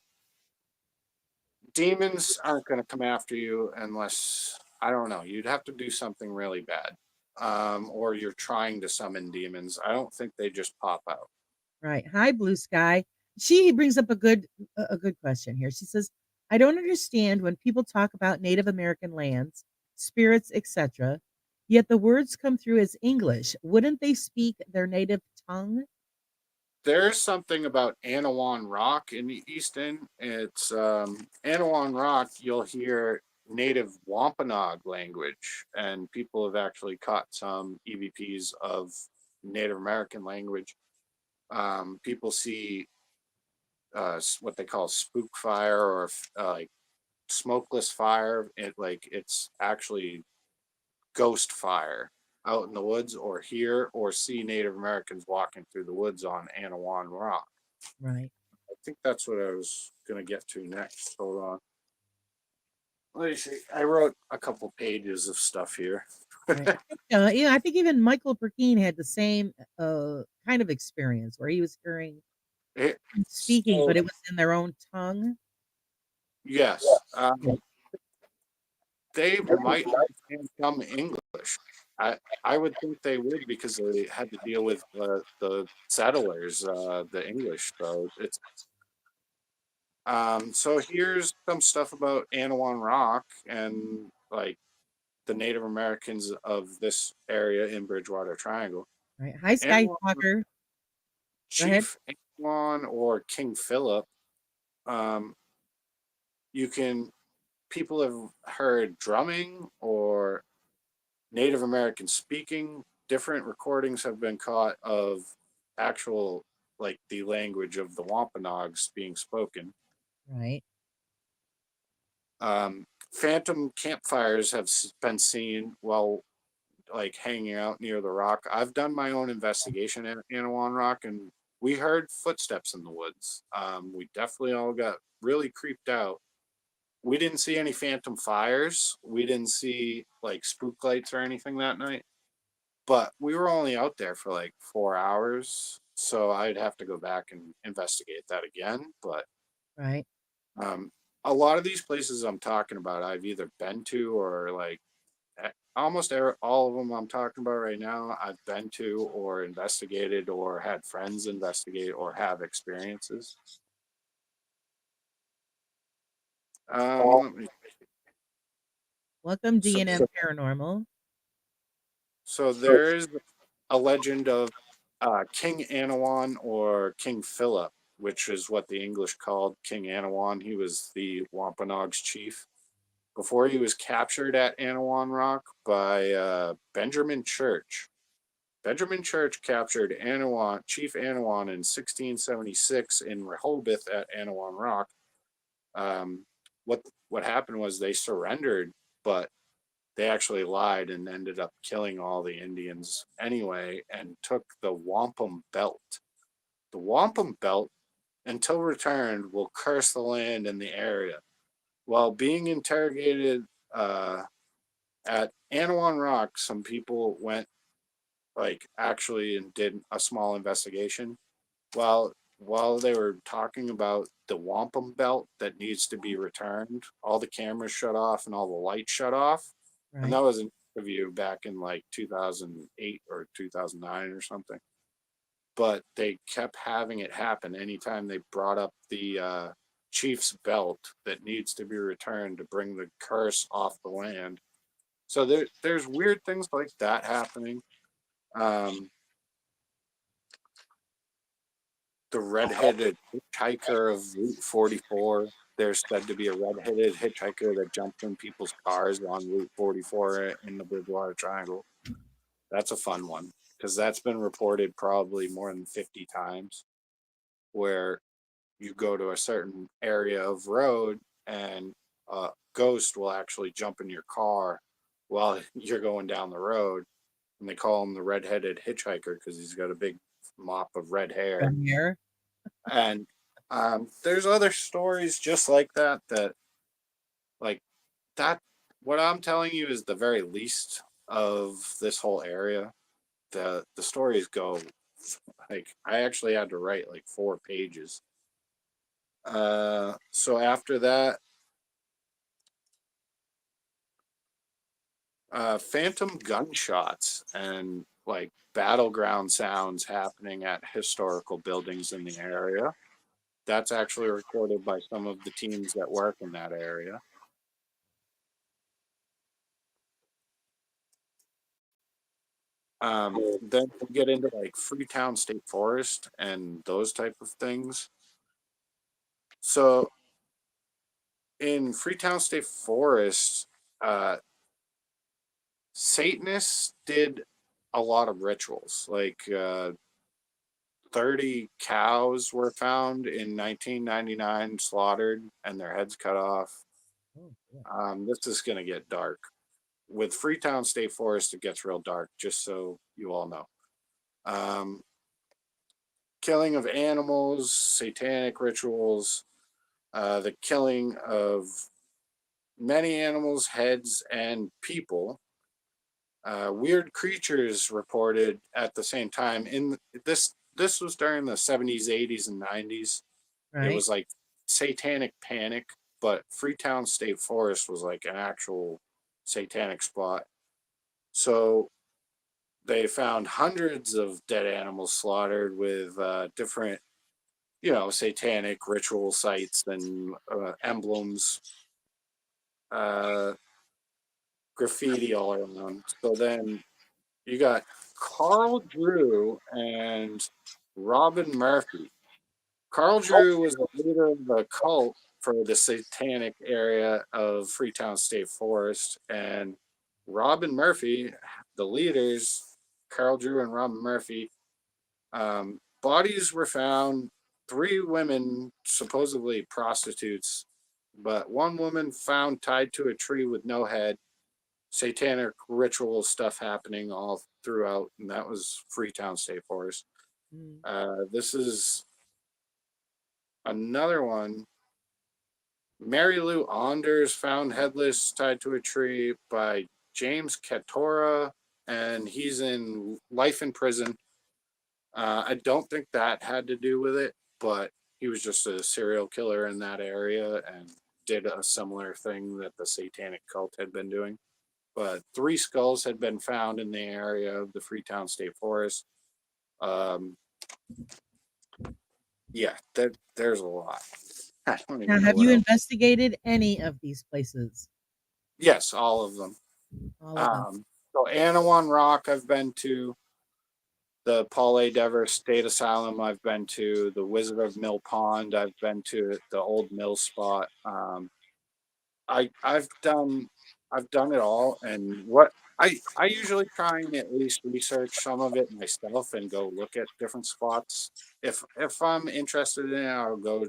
demons aren't going to come after you unless I don't know. You'd have to do something really bad, or you're trying to summon demons. I don't think they just pop out. right. Hi, Blue Sky. She brings up a good question here. She says, "I don't understand when people talk about Native American lands, spirits, etc., yet the words come through as English. Wouldn't they speak their native tongue?" There's something about Anawan Rock in the East End. It's Anawan Rock. You'll hear native Wampanoag language, and people have actually caught some EVPs of Native American language. People see what they call spook fire or like smokeless fire. It's actually ghost fire out in the woods, or hear or see Native Americans walking through the woods on Anawan Rock. Right. I think that's what I was gonna get to next. Hold on. Let me see. I wrote a couple pages of stuff here. Right. I think even Michael Perkeen had the same kind of experience where he was hearing It, speaking, so but it was in their own tongue. yes, Yeah. they might understand some English. I would think they would because they had to deal with the settlers, the English. So here's some stuff about Anawan Rock and like the Native Americans of this area in Bridgewater Triangle. Right. Hi, Anawan Skywalker. Go ahead. Chief Anawan or King Philip. Um, you can People have heard drumming or Native American speaking. Different recordings have been caught of actual like the language of the Wampanoags being spoken. Right. Phantom campfires have been seen while like hanging out near the rock. I've done my own investigation at Anawan Rock and we heard footsteps in the woods. We definitely all got really creeped out. We didn't see any phantom fires. We didn't see like spook lights or anything that night. But we were only out there for like 4 hours, so I'd have to go back and investigate that again. But Right. um, a lot of these places I'm talking about, I've either been to or like all of them I'm talking about right now, I've been to or investigated or had friends investigate or have experiences. Let me, Welcome, so, D&M Paranormal. so there's a legend of King Anawan or King Philip, which is what the English called King Anawan. He was the Wampanoag's chief before he was captured at Anawan Rock by Benjamin Church. Benjamin Church captured Chief Anawan in 1676 in Rehoboth at Anawan Rock. Um, what happened was they surrendered, but they actually lied and ended up killing all the Indians anyway and took the wampum belt. The wampum belt, until returned, will curse the land and the area. While being interrogated at Anawan Rock, some people went like actually and did a small investigation. While they were talking about the wampum belt that needs to be returned, all the cameras shut off and all the lights shut off. And Right. that was an interview back in like 2008 or 2009 or something. But they kept having it happen anytime they brought up the chief's belt that needs to be returned to bring the curse off the land. So there's weird things like that happening. Um, the redheaded hitchhiker of Route 44. There's said to be a redheaded hitchhiker that jumped in people's cars on Route 44 in the Bridgewater Triangle. That's a fun one because that's been reported probably more than 50 times where you go to a certain area of road and a ghost will actually jump in your car while you're going down the road. And they call him the redheaded hitchhiker because he's got a big mop of red hair. From here. And there's other stories just like that, like that, what I'm telling you is the very least of this whole area. The stories go like I actually had to write like 4 pages. So after that, phantom gunshots and like battleground sounds happening at historical buildings in the area. That's actually recorded by some of the teams that work in that area. Then we get into like Freetown State Forest and those type of things. So in Freetown State Forest, uh, Satanists did a lot of rituals. Like 30 cows were found in 1999, slaughtered, and their heads cut off. Oh, yeah. This is going to get dark. With Freetown State Forest, it gets real dark, just so you all know. Killing of animals, satanic rituals, the killing of many animals, heads, and people. Weird creatures reported at the same time. In this was during the 70s, 80s, and 90s. It Right. was like satanic panic, but Freetown State Forest was like an actual satanic spot. So they found hundreds of dead animals slaughtered with different, satanic ritual sites and emblems, uh, graffiti all around. So then you got Carl Drew and Robin Murphy. Carl Drew was the leader of the cult for the satanic area of Freetown State Forest, and Robin Murphy, the leaders, Carl Drew and Robin Murphy, bodies were found. 3 women, supposedly prostitutes, but one woman found tied to a tree with no head. Satanic ritual stuff happening all throughout, and that was Freetown State Forest. Mm. This is another one. Mary Lou Anders found headless tied to a tree by James Katora, and he's in life in prison. I don't think that had to do with it, but he was just a serial killer in that area and did a similar thing that the satanic cult had been doing. But 3 skulls had been found in the area of the Freetown State Forest. Um, yeah, there's a lot. I don't Now, even know have what you else. investigated any of these places? Yes, all of them. All of them. So Anawan Rock, I've been to. The Paul A. Dever State Asylum, I've been to. The Wizard of Mill Pond, I've been to. The old mill spot. I've done it all, and what I usually try and at least research some of it myself and go look at different spots. If I'm interested in it, I'll go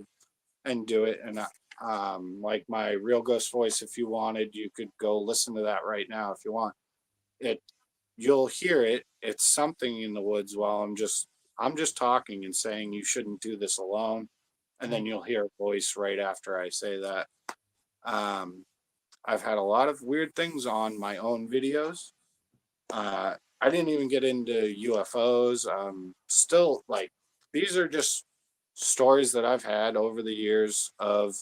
and do it. And like my Real Ghost Voice, if you wanted, you could go listen to that right now if you want. It You'll hear it. It's something in the woods while I'm just talking and saying you shouldn't do this alone, and then Mm. you'll hear a voice right after I say that. Um, I've had a lot of weird things on my own videos. I didn't even get into UFOs. Still, like, these are just stories that I've had over the years of,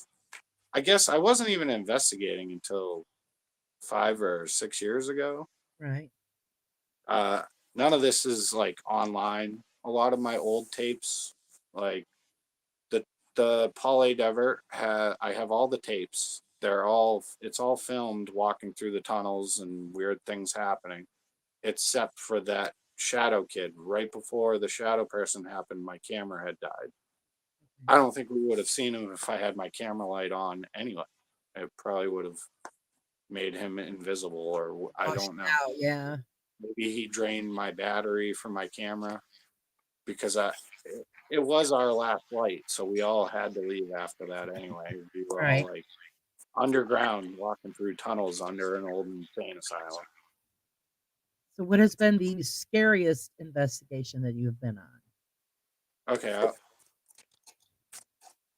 I guess I wasn't even investigating until 5 or 6 years ago. Right. Uh, None of this is like online. A lot of my old tapes, like the Paul A. Dever, I have all the tapes. It's all filmed walking through the tunnels and weird things happening, except for that shadow kid. Right before the shadow person happened, my camera had died. I don't think we would have seen him if I had my camera light on anyway. It probably would have made him invisible, or I Washed don't know. out. Yeah. Maybe he drained my battery from my camera because it was our last flight, so we all had to leave after that anyway. We were all Right. like underground, walking through tunnels under an old insane asylum. So, what has been the scariest investigation that you have been on? Okay,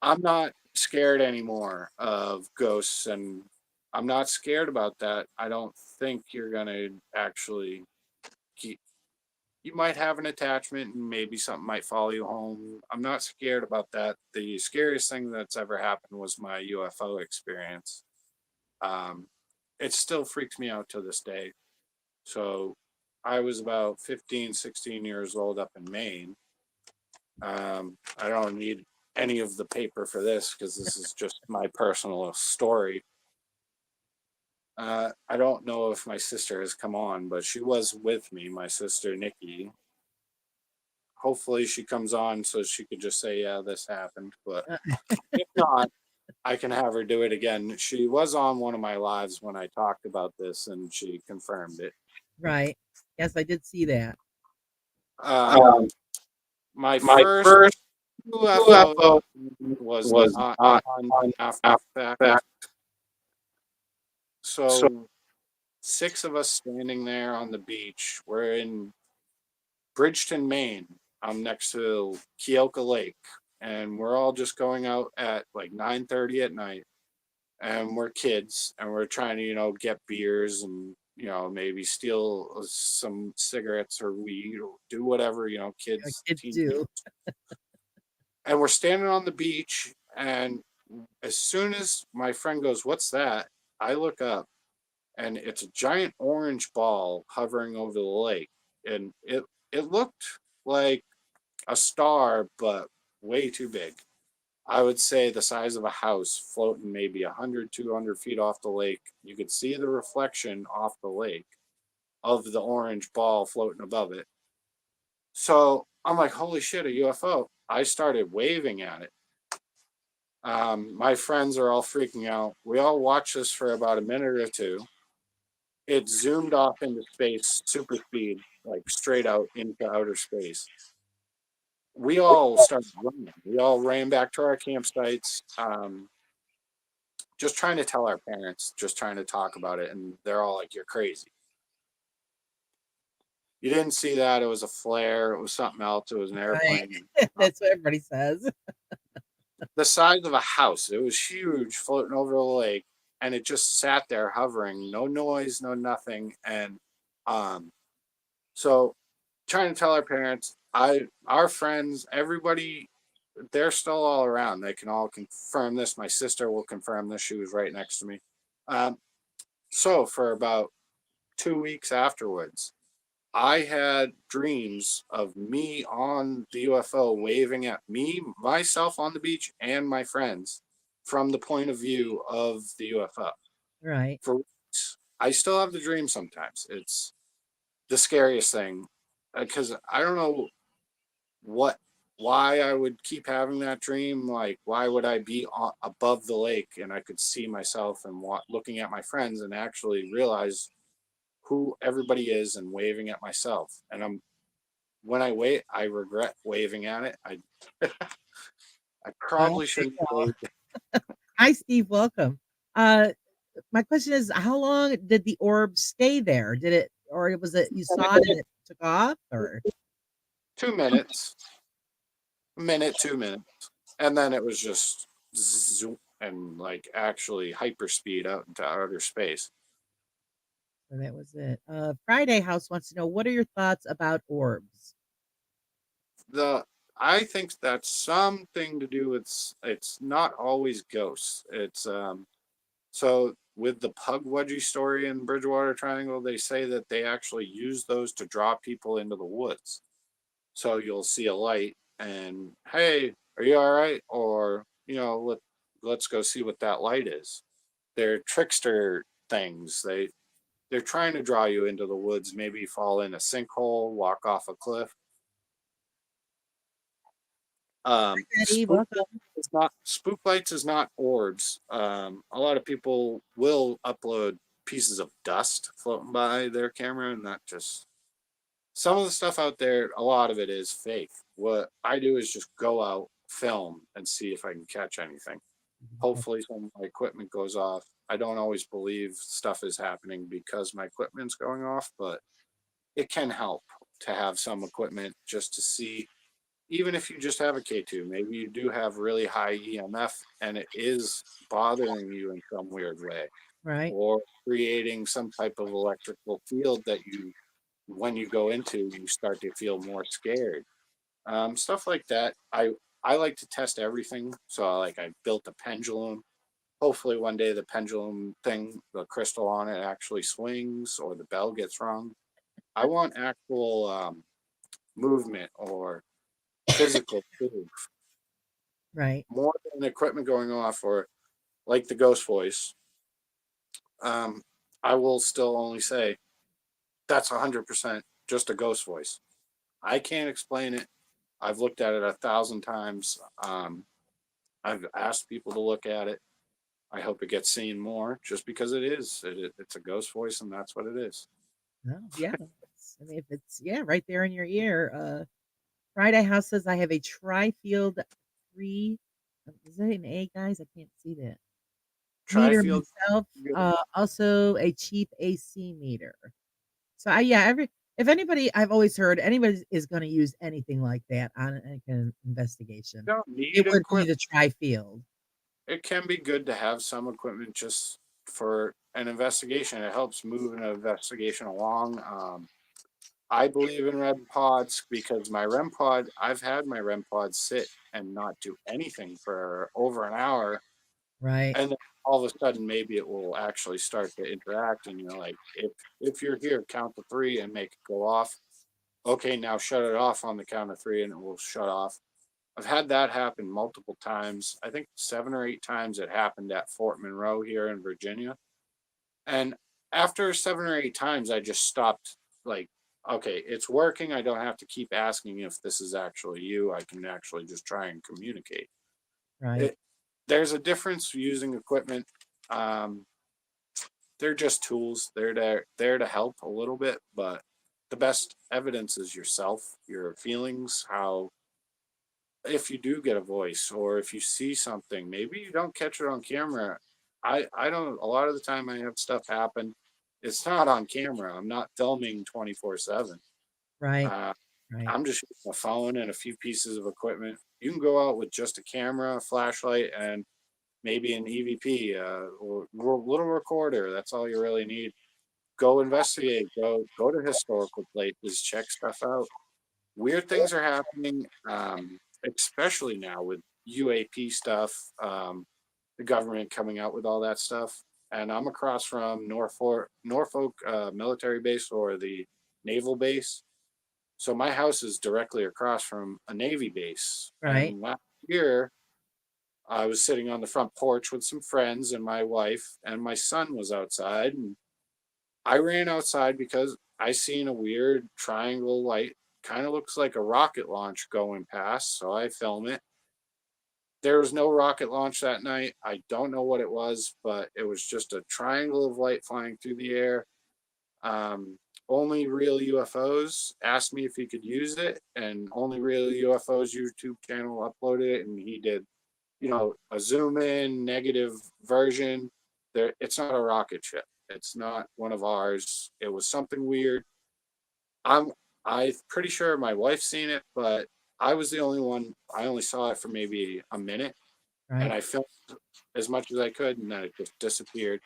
I'm not scared anymore of ghosts, and I'm not scared about that. I don't think you're gonna actually keep. You might have an attachment, and maybe something might follow you home. I'm not scared about that. The scariest thing that's ever happened was my UFO experience. Um, it still freaks me out to this day. So I was about 15, 16 years old up in Maine. I don't need any of the paper for this because this is just my personal story. I don't know if my sister has come on, but she was with me, my sister Nikki. Hopefully she comes on so she could just say, yeah, this happened. But Uh, if not, I can have her do it again. She was on one of my lives when I talked about this and she confirmed it. right. Yes, I did see that. Um, my My first first UFO UFO was was not not on on after after fact. that. So So 6 of us standing there on the beach. We're in Bridgeton, Maine. I'm next to Keoka Lake, and we're all just going out at like 9:30 at night, and we're kids, and we're trying to get beers and maybe steal some cigarettes or weed or do whatever kids Kids teen. do. And we're standing on the beach, and as soon as my friend goes, "What's that?" I look up, and it's a giant orange ball hovering over the lake, and it looked like a star, but way too big. I would say the size of a house, floating maybe 100, 200 feet off the lake. You could see the reflection off the lake of the orange ball floating above it. So I'm like, holy shit, a UFO. I started waving at it. My friends are all freaking out. We all watched this for about a minute or two. It zoomed off into space, super speed, like straight out into outer space. We all started running. We all ran back to our campsites, just trying to tell our parents, just trying to talk about it. And they're all like, "You're crazy." You didn't see that. It was a flare. It was something else. It was an Right. airplane. That's what everybody says. The size of a house. It was huge, floating over the lake, and it just sat there hovering, no noise, no nothing. And um, so trying to tell our parents, our friends, everybody, they're still all around. They can all confirm this. My sister will confirm this. She was right next to me. Um, so for about 2 weeks afterwards, I had dreams of me on the UFO waving at me, myself on the beach, and my friends from the point of view of the UFO. Right. For weeks, I still have the dream sometimes. It's the scariest thing because I don't know what why I would keep having that dream. Like, why would I be above the lake and I could see myself and looking at my friends and actually realize who everybody is and waving at myself? And when I wait, I regret waving at it. I Well, probably there you shouldn't go. wave. Hi, Steve. Welcome. Uh, my question is, how long did the orb stay there? Did it, or was it you saw it and it took off, or 2 minutes, a minute, 2 minutes, and then it was just zoom and like actually hyperspeed out into outer space. so that was it? Friday House wants to know, what are your thoughts about orbs? The I think that's something to do with it's not always ghosts. It's so with the Pug Wedgie story in Bridgewater Triangle, they say that they actually use those to draw people into the woods. So you'll see a light and, hey, are you all right? Or, let's go see what that light is. They're trickster things. They're trying to draw you into the woods, maybe fall in a sinkhole, walk off a cliff. Eddie, Spook welcome. lights is not orbs. A lot of people will upload pieces of dust floating by their camera, and that just some of the stuff out there, a lot of it is fake. What I do is just go out, film, and see if I can catch anything. Hopefully, some of my equipment goes off. I don't always believe stuff is happening because my equipment's going off, but it can help to have some equipment just to see. Even if you just have a K2, maybe you do have really high EMF and it is bothering you in some weird way, Right. or creating some type of electrical field that when you go into, you start to feel more scared. Stuff like that. I like to test everything. So I built a pendulum. Hopefully one day the pendulum thing, the crystal on it actually swings or the bell gets rung. I want actual movement or physical proof Right. more than equipment going off or like the ghost voice. Um, I will still only say that's 100% just a ghost voice. I can't explain it. I've looked at it 1,000 times. I've asked people to look at it. I hope it gets seen more just because it is. It's a ghost voice and that's what it is. No, yeah. I mean, if it's right there in your ear. Friday House says I have a Tri-Field 3. Is that an A, guys? I can't see that. Meter Trifield. myself. Also a cheap AC meter. So if anybody, I've always heard anybody is going to use anything like that on an investigation, Don't it need would be equipment. the Tri-Field. It can be good to have some equipment just for an investigation. It helps move an investigation along. I believe in REM pods because I've had my REM pod sit and not do anything for over an hour. Right. And then all of a sudden, maybe it will actually start to interact. And you're like, if you're here, count to three and make it go off. Okay, now shut it off on the count of three and it will shut off. I've had that happen multiple times. I think 7 or 8 times it happened at Fort Monroe here in Virginia. And after 7 or 8 times, I just stopped. Like, okay, it's working. I don't have to keep asking if this is actually you. I can actually just try and communicate. Right. It, there's a difference using equipment. Um, they're just tools. They're there to help a little bit, but the best evidence is yourself, your feelings, how if you do get a voice or if you see something, maybe you don't catch it on camera. I don't a lot of the time I have stuff happen. It's not on camera. I'm not filming 24/7. Right. Uh, Right. I'm just using a phone and a few pieces of equipment. You can go out with just a camera, a flashlight, and maybe an EVP or little recorder. That's all you really need. Go investigate. Go to historical places. Check stuff out. Weird things are happening, especially now with UAP stuff. The government coming out with all that stuff. And I'm across from Norfolk military base or the naval base. So my house is directly across from a Navy base. Right. And last year, I was sitting on the front porch with some friends and my wife, and my son was outside. And I ran outside because I seen a weird triangle light, kind of looks like a rocket launch going past. So I film it. There was no rocket launch that night. I don't know what it was, but it was just a triangle of light flying through the air. Only Real UFOs asked me if he could use it, and Only Real UFOs YouTube channel uploaded it, and he did, a zoom in negative version. It's not a rocket ship. It's not one of ours. It was something weird. I'm I'm pretty sure my wife's seen it, but I was the only one. I only saw it for maybe a minute, and Right. I filmed as much as I could, and then it just disappeared.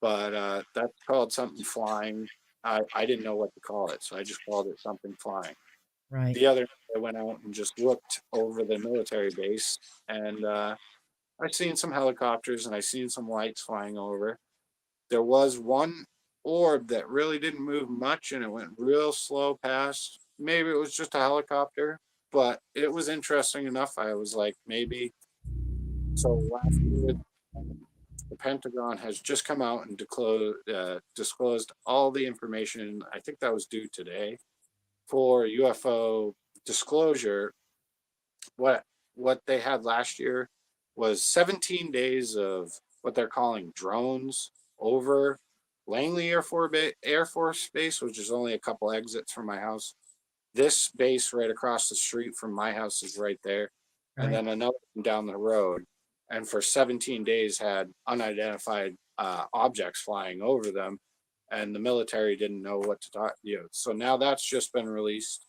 But that's called something flying. I didn't know what to call it, so I just called it something flying. Right. The other night I went out and just looked over the military base, and I seen some helicopters and I seen some lights flying over. There was one orb that really didn't move much, and it went real slow past. Maybe it was just a helicopter, but it was interesting enough. I was like, maybe. So last year, the Pentagon has just come out and disclosed all the information. I think that was due today for UFO disclosure. What what they had last year was 17 days of what they're calling drones over Langley Air Force Base, which is only a couple exits from my house. This base right across the street from my house is right there, and Right. then another one down the road. And for 17 days had unidentified objects flying over them, and the military didn't know what to talk. So now that's just been released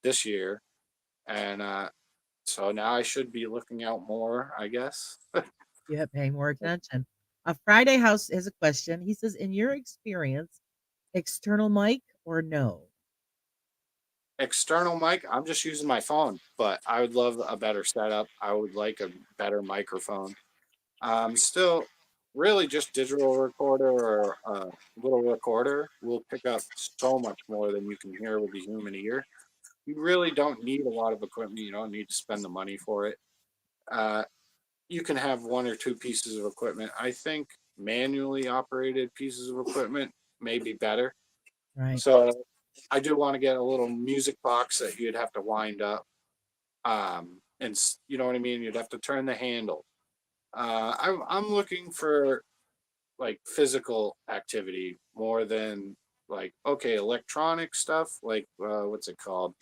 this year, and so now I should be looking out more, I guess. Yeah, paying more attention. Friday House has a question. He says, in your experience, external mic or no? External mic, I'm just using my phone, but I would love a better setup. I would like a better microphone. Still, really just digital recorder or a little recorder will pick up so much more than you can hear with the human ear. You really don't need a lot of equipment. You don't need to spend the money for it. Uh, you can have one or two pieces of equipment. I think manually operated pieces of equipment may be better. Right. So I do want to get a little music box that you'd have to wind up. And you know what I mean? You'd have to turn the handle. I'm looking for like physical activity more than like, okay, electronic stuff like what's it called,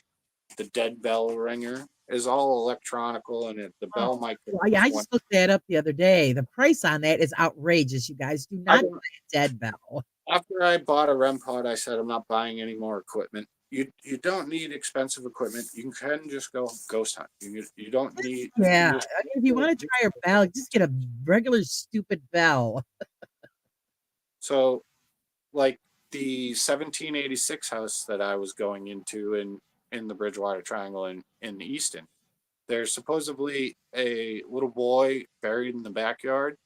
the dead bell ringer is all electronical, and the Oh, bell mic well, yeah, just I one. just looked that up the other day. The price on that is outrageous. You guys do I not buy don't, a dead bell. after I bought a REM pod, I said I'm not buying any more equipment. You don't need expensive equipment. You can just go ghost hunt. You don't need, you can Yeah, just I mean, if you want to try a bell, just get a regular stupid bell. so like the 1786 house that I was going into in the Bridgewater Triangle in Easton. There's supposedly a little boy buried in the backyard,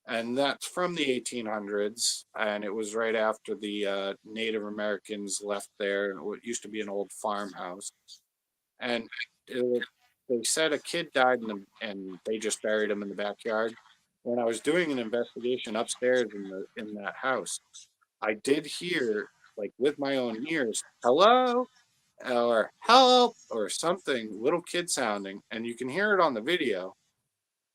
and that's from the 1800s, and it was right after the Native Americans left there. It used to be an old farmhouse, and it, they said a kid died and they just buried him in the backyard. When I was doing an investigation upstairs in that house, I did hear, like with my own ears, hello or help or something, little kid sounding, and you can hear it on the video.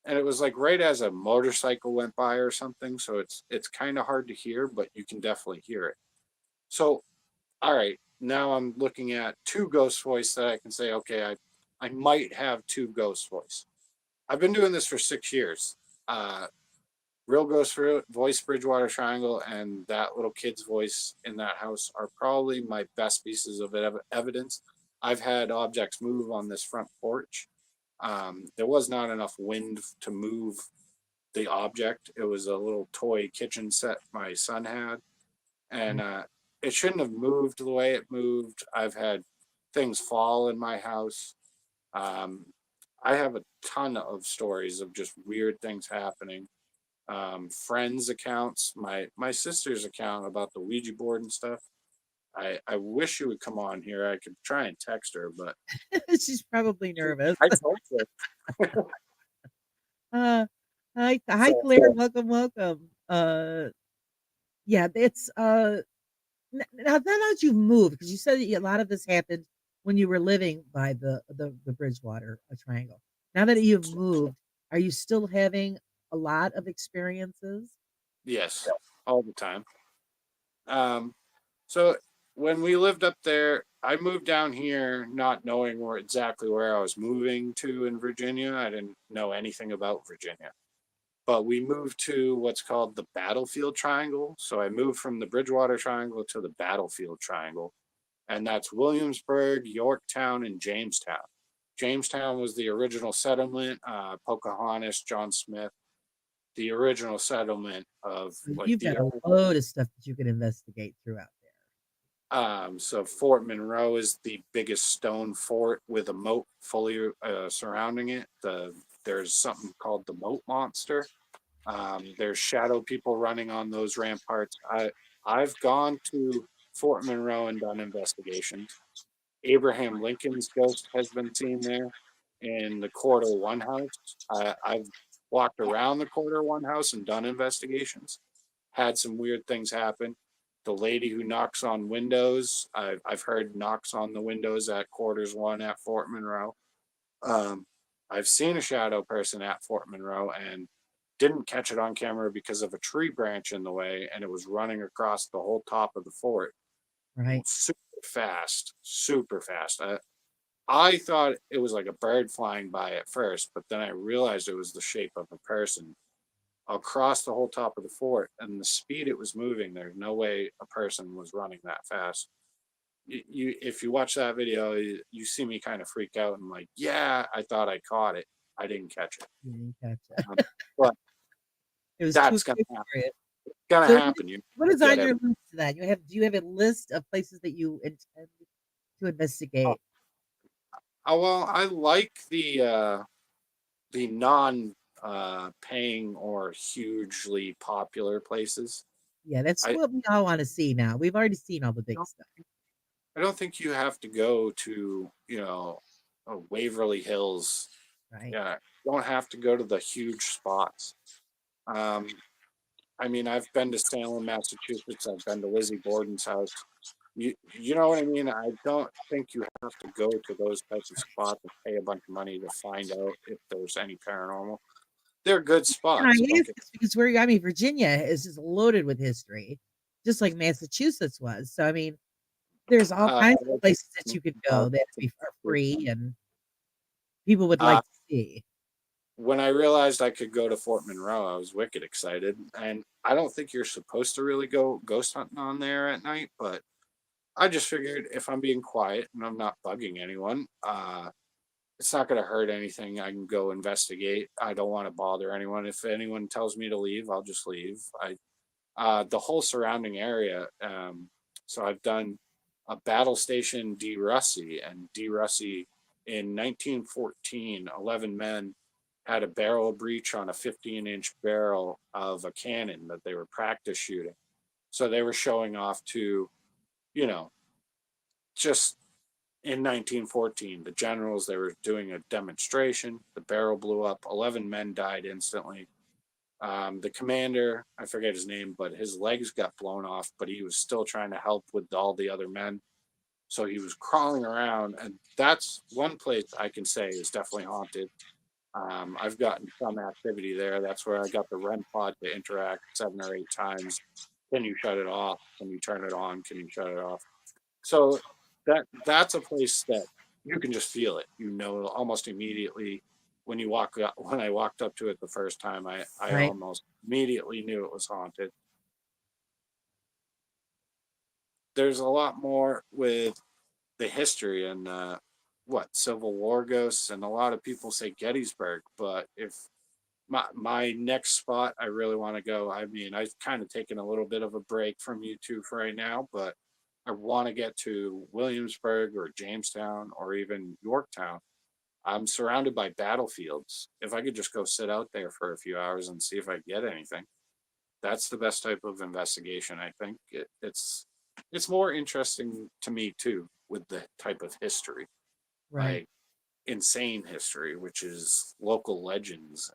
And it was like right as a motorcycle went by or something. So it's kind of hard to hear, but you can definitely hear it. So all right, now I'm looking at two ghost voice that I can say, okay, I might have two ghost voice. I've been doing this for 6 years. Uh, Real Ghost Voice Bridgewater Triangle and that little kid's voice in that house are probably my best pieces of evidence. I've had objects move on this front porch. There was not enough wind to move the object. It was a little toy kitchen set my son had, and it shouldn't have moved the way it moved. I've had things fall in my house. Um, I have a ton of stories of just weird things happening. Friends accounts, my sister's account about the Ouija board and stuff. I wish she would come on here. I could try and text her, but She's probably nervous. I told her. Uh, hi, So Claire. Welcome, welcome. Yeah, it's now that you've moved, because you said that a lot of this happened when you were living by the Bridgewater Triangle. Now that you've moved, are you still having a lot of experiences? yes, all the time. Um, so when we lived up there, I moved down here not knowing where I was moving to in Virginia. I didn't know anything about Virginia. But we moved to what's called the Battlefield Triangle. So I moved from the Bridgewater Triangle to the Battlefield Triangle, and that's Williamsburg, Yorktown, and Jamestown. Jamestown was the original settlement. Pocahontas, John Smith, the original settlement of like You've the got a load of stuff that you could investigate throughout So Fort Monroe is the biggest stone fort with a moat fully surrounding it. There's something called the moat monster. There's shadow people running on those ramparts. I've gone to Fort Monroe and done investigations. Abraham Lincoln's ghost has been seen there in the Quarter One house. I've walked around the Quarter One house and done investigations. Had some weird things happen. The lady who knocks on windows, I've heard knocks on the windows at Quarters One at Fort Monroe. Um, I've seen a shadow person at Fort Monroe and didn't catch it on camera because of a tree branch in the way, and it was running across the whole top of the fort there, right? super fast, super fast. I thought it was like a bird flying by at first, but then I realized it was the shape of a person across the whole top of the fort, and the speed it was moving. There's no way a person was running that fast. If you watch that video, you see me kind of freak out and like, yeah, I thought I caught it. I didn't catch it. You didn't catch it. But It was too that's gonna quick happen. for you. Gonna So happen. You what is get on it. your list to that? Do you have a list of places that you intend to investigate? Well, I like the non paying or hugely popular places. Yeah, that's I what we all want to see now. We've already seen all the big don't stuff, I don't think you have to go to, Waverly Hills. right? Yeah, you don't have to go to the huge spots. Um, I mean, I've been to Salem, Massachusetts. I've been to Lizzie Borden's house. You know what I mean? I don't think you have to go to those types of spots and pay a bunch of money to find out if there's any paranormal. They're good And I spots. ask this because Virginia is just loaded with history, just like Massachusetts was. So I mean, there's all kinds of places that you could go that are free and people would uh, like to see. when I realized I could go to Fort Monroe, I was wicked excited. And I don't think you're supposed to really go ghost hunting on there at night, but I just figured if I'm being quiet and I'm not bugging anyone, it's not going to hurt anything. I can go investigate. I don't want to bother anyone. If anyone tells me to leave, I'll just leave. The whole surrounding area. So I've done a battle station D Russie, and D Russie in 1914, 11 men had a barrel breach on a 15-inch barrel of a cannon that they were practice shooting. So they were showing off to, you know, just in 1914, the generals, they were doing a demonstration. The barrel blew up. 11 men died instantly. The commander, I forget his name, but his legs got blown off, but he was still trying to help with all the other men. So he was crawling around, and that's one place I can say is definitely haunted. I've gotten some activity there. That's where I got the REM pod to interact 7 or 8 times. Can you shut it off? Can you turn it on? Can you shut it off? So that's a place that you can just feel it. You know almost immediately when when I walked up to it the first time, I Right. almost immediately knew it was haunted. There's a lot more with the history and what Civil War ghosts, and a lot of people say Gettysburg. But if my next spot I really want to go, I mean, I've kind of taken a little bit of a break from YouTube for right now, but I want to get to Williamsburg or Jamestown or even Yorktown. I'm surrounded by battlefields. If I could just go sit out there for a few hours and see if I get anything, that's the best type of investigation. I think it's more interesting to me too with the type of history, Right. like insane history, which is local legends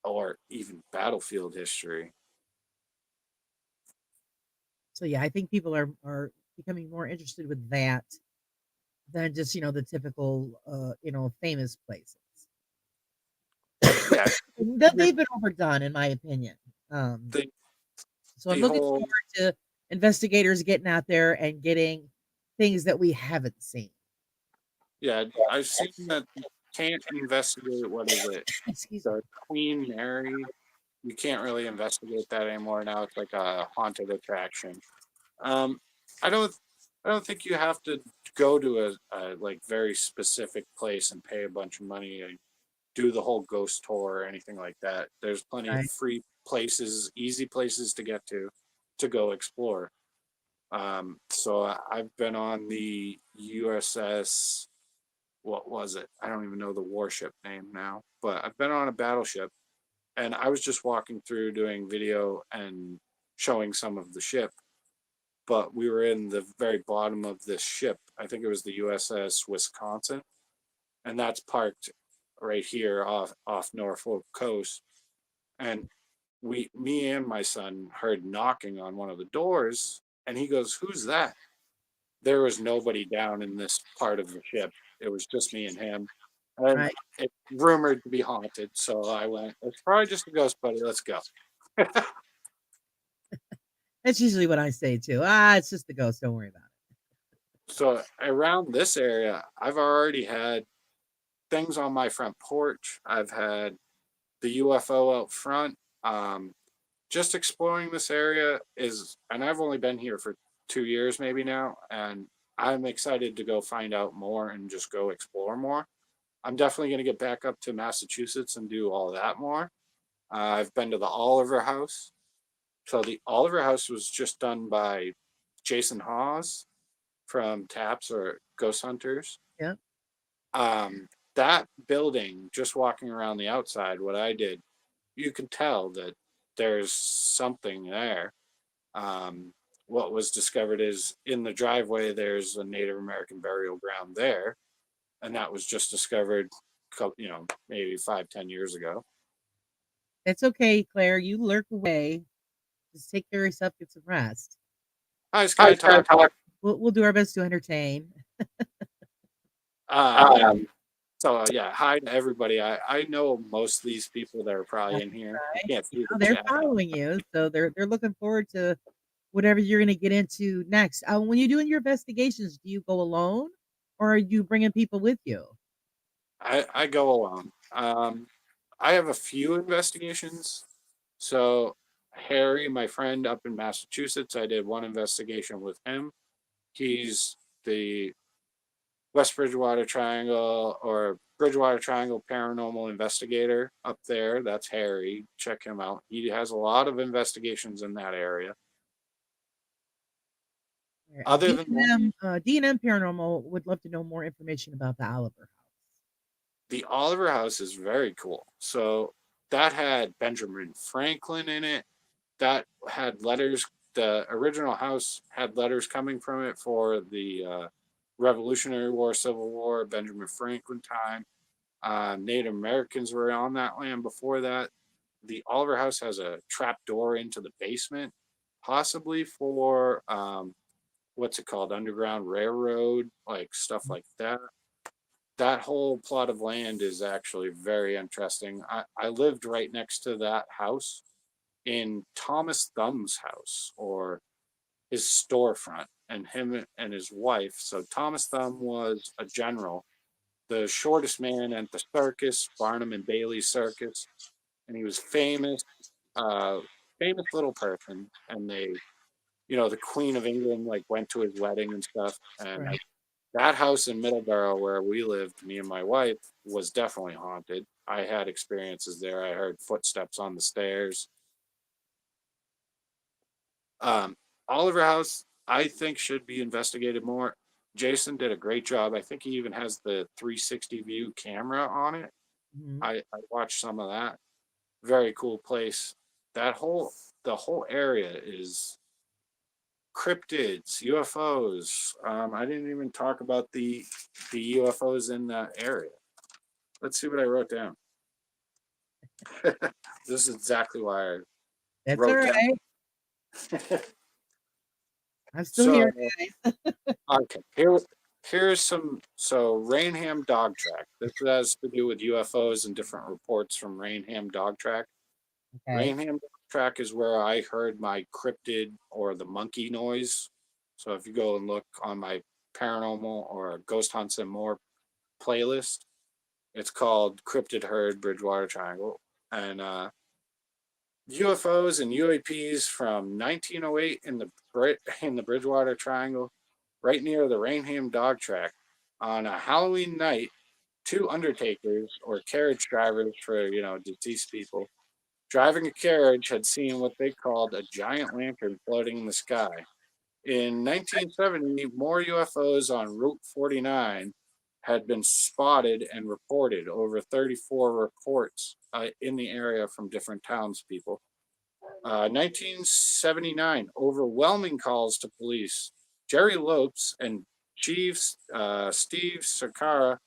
or even battlefield history. So yeah, I think people are becoming more interested with that than just the typical famous places. Yeah, That they've been overdone, in my opinion. Um, the so I'm the looking whole forward to investigators getting out there and getting things that we haven't seen. yeah, I've seen that you can't investigate, what is it, Excuse me. the Queen Mary. You can't really investigate that anymore now. It's like a haunted attraction. Um, I don't I don't think you have to go to a like very specific place and pay a bunch of money and do the whole ghost tour or anything like that. There's plenty of Right. free places, easy places to get to go explore. So I've been on the USS. What was it? I don't even know the warship name now, but I've been on a battleship, and I was just walking through doing video and showing some of the ship, but we were in the very bottom of this ship. I think it was the USS Wisconsin, and that's parked right here off Norfolk coast. And me and my son heard knocking on one of the doors, and he goes, "Who's that?" There was nobody down in this part of the ship. It was just me and him. And Right. it's rumored to be haunted. So I went, it's probably just a ghost, buddy. Let's go. That's usually what I say too. Ah, it's just the ghost. Don't worry about So around this area, I've already had things on my front porch. I've had the UFO out front. Just exploring this area and I've only been here for 2 years maybe now, and I'm excited to go find out more and just go explore more. I'm definitely going to get back up to Massachusetts and do all that more. I've been to the Oliver House. So the Oliver House was just done by Jason Hawes from TAPS or Ghost Hunters. it. Yeah. That building, just walking around the outside, what I did, you could tell that there's something there. Um, what was discovered is in the driveway, there's a Native American burial ground there, and that was just discovered, maybe 5-10 years ago. It's okay, Claire. You lurk away. Just take care of yourself. Get some rest. Hi, Sky Talk. We'll do our best to entertain. Um, so yeah, hi to everybody. I know most of these people that are probably in here. I Right. can't see the They're chat. following you, so they're looking forward to whatever you're going to get into next. When you're doing your investigations, do you go alone, or are you bringing people with you? I go alone. I have a few investigations. So Harry, my friend up in Massachusetts, I did one investigation with him. He's the West Bridgewater Triangle or Bridgewater Triangle paranormal investigator up there. That's Harry. Check him out. He has a lot of investigations in that area. Other than that, D&M Paranormal would love to know more information about the Oliver House. the Oliver House is very cool. So that had Benjamin Franklin in it. That had letters. The original house had letters coming from it for the Revolutionary War, Civil War, Benjamin Franklin time. Native Americans were on that land before that. The Oliver House has a trap door into the basement, possibly for what's it called, Underground Railroad, like stuff like that. That whole plot of land is actually very interesting. I lived right next to that house in Thomas Thumb's house, or his storefront, and him and his wife. So Thomas Thumb was a general the shortest man at the circus, Barnum and Bailey Circus, and he was famous, uh, famous little person. And they, the Queen of England like went to his wedding and stuff. And Right. like that house in Middleborough where we lived, me and my wife, was definitely haunted. I had experiences there. I heard footsteps on the stairs. Um, Oliver House, I think, should be investigated more. Jason did a great job. I think he even has the 360 view camera on it. Mhm. I watched some of that. Very cool place. The whole area is cryptids, UFOs. I didn't even talk about the UFOs in that area. Let's see what I wrote down. This is exactly why I That's all wrote down. right. I'm still So here, guys. okay, here's some. So Rainham Dog Track. This has to do with UFOs and different reports from Rainham Dog Track. Okay. Rainham Dog Track is where I heard my cryptid or the monkey noise. So if you go and look on my paranormal or ghost hunts and more playlist, it's called Cryptid Heard Bridgewater Triangle. And UFOs and UAPs from 1908 in the Bridgewater Triangle, right near the Rainham Dog Track. On a Halloween night, two undertakers or carriage drivers for deceased people driving a carriage had seen what they called a giant lantern floating in the sky. In 1970, more UFOs on Route 49 had been spotted and reported, over 34 reports in the area from different townspeople. 1979, overwhelming calls to police. Jerry Lopes and Chief Steve Sakara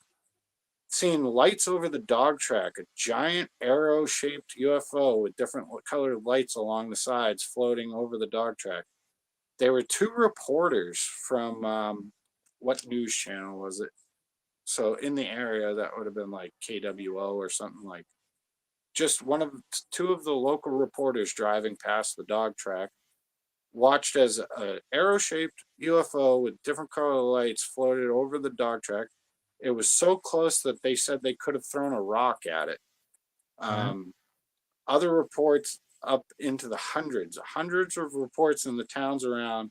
seen lights over the dog track, a giant arrow-shaped UFO with different colored lights along the sides floating over the dog track. There were two reporters from what news channel was it? So in the area, that would have been like KWO or something like. Just two of the local reporters driving past the dog track watched as an arrow-shaped UFO with different color lights floated over the dog track. It was so close that they said they could have thrown a rock at it. Yeah. Other reports up into the hundreds of reports in the towns around.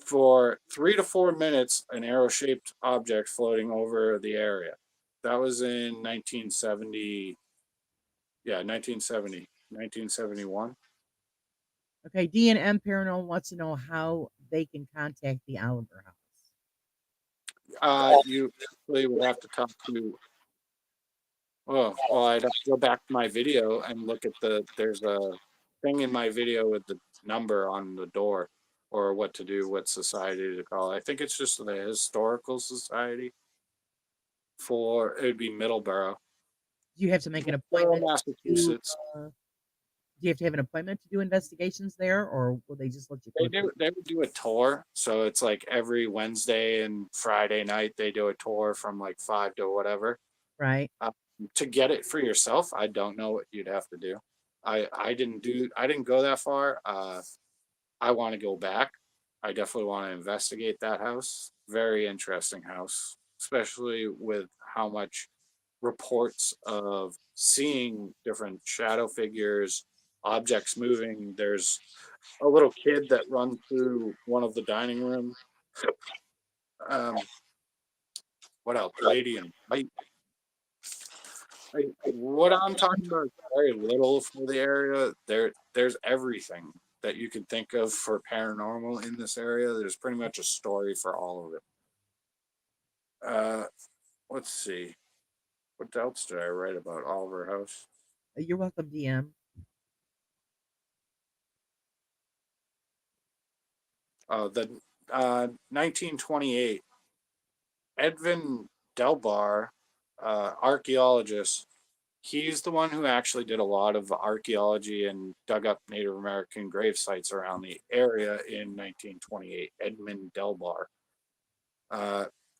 For 3 to 4 minutes, an arrow-shaped object floating over the area. That was in 1970. Yeah, 1971. Okay. D&M Paranormal wants to know how they can contact the Oliver House. You actually would have to talk to. Well, I'd have to go back to my video and look at there's a thing in my video with the number on the door or what to do, what society to call. I think it's just the Historical Society it would be Middleborough, Do you have to make an appointment to? Massachusetts. Do you have to have an appointment to do investigations there, or will they just let you They come through? would do a tour. So it's like every Wednesday and Friday night they do a tour from like 5 to whatever. Right. To get it for yourself, I don't know what you'd have to do. I didn't go that far. I want to go back. I definitely want to investigate that house. Very interesting house, especially with how much reports of seeing different shadow figures, objects moving. There's a little kid that runs through one of the dining rooms. Um, what else? Lady in white. What I'm talking about is very little for the area. There's everything that you could think of for paranormal in this area. There's pretty much a story for all of it. Let's see. What else did I write about Oliver House? You're welcome, DM. The 1928 Edwin Delbar, archaeologist. He's the one who actually did a lot of archaeology and dug up Native American grave sites around the area in 1928. Edmund Delbar.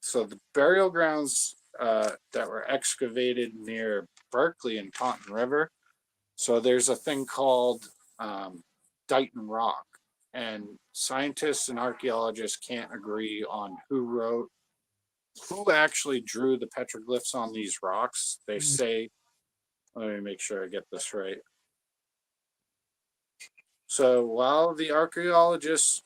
So the burial grounds that were excavated near Berkeley and Taunton River. So there's a thing called Dighton Rock, and scientists and archaeologists can't agree on who wrote who actually drew the petroglyphs on these rocks. They Mm, say, let me make sure I get this right. So while the archaeologists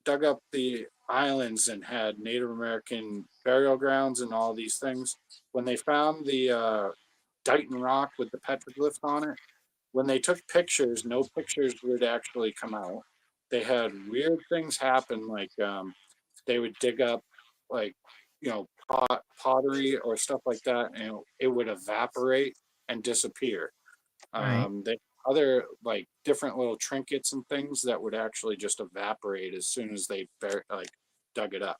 dug up the islands and had Native American burial grounds and all these things, when they found the Dighton rock with the petroglyphs on it, when they took pictures, no pictures would actually come out. They had weird things happen, like they would dig up, like, pottery or stuff like that, and it would evaporate and disappear. right. They other like different little trinkets and things that would actually just evaporate as soon as they dug it up.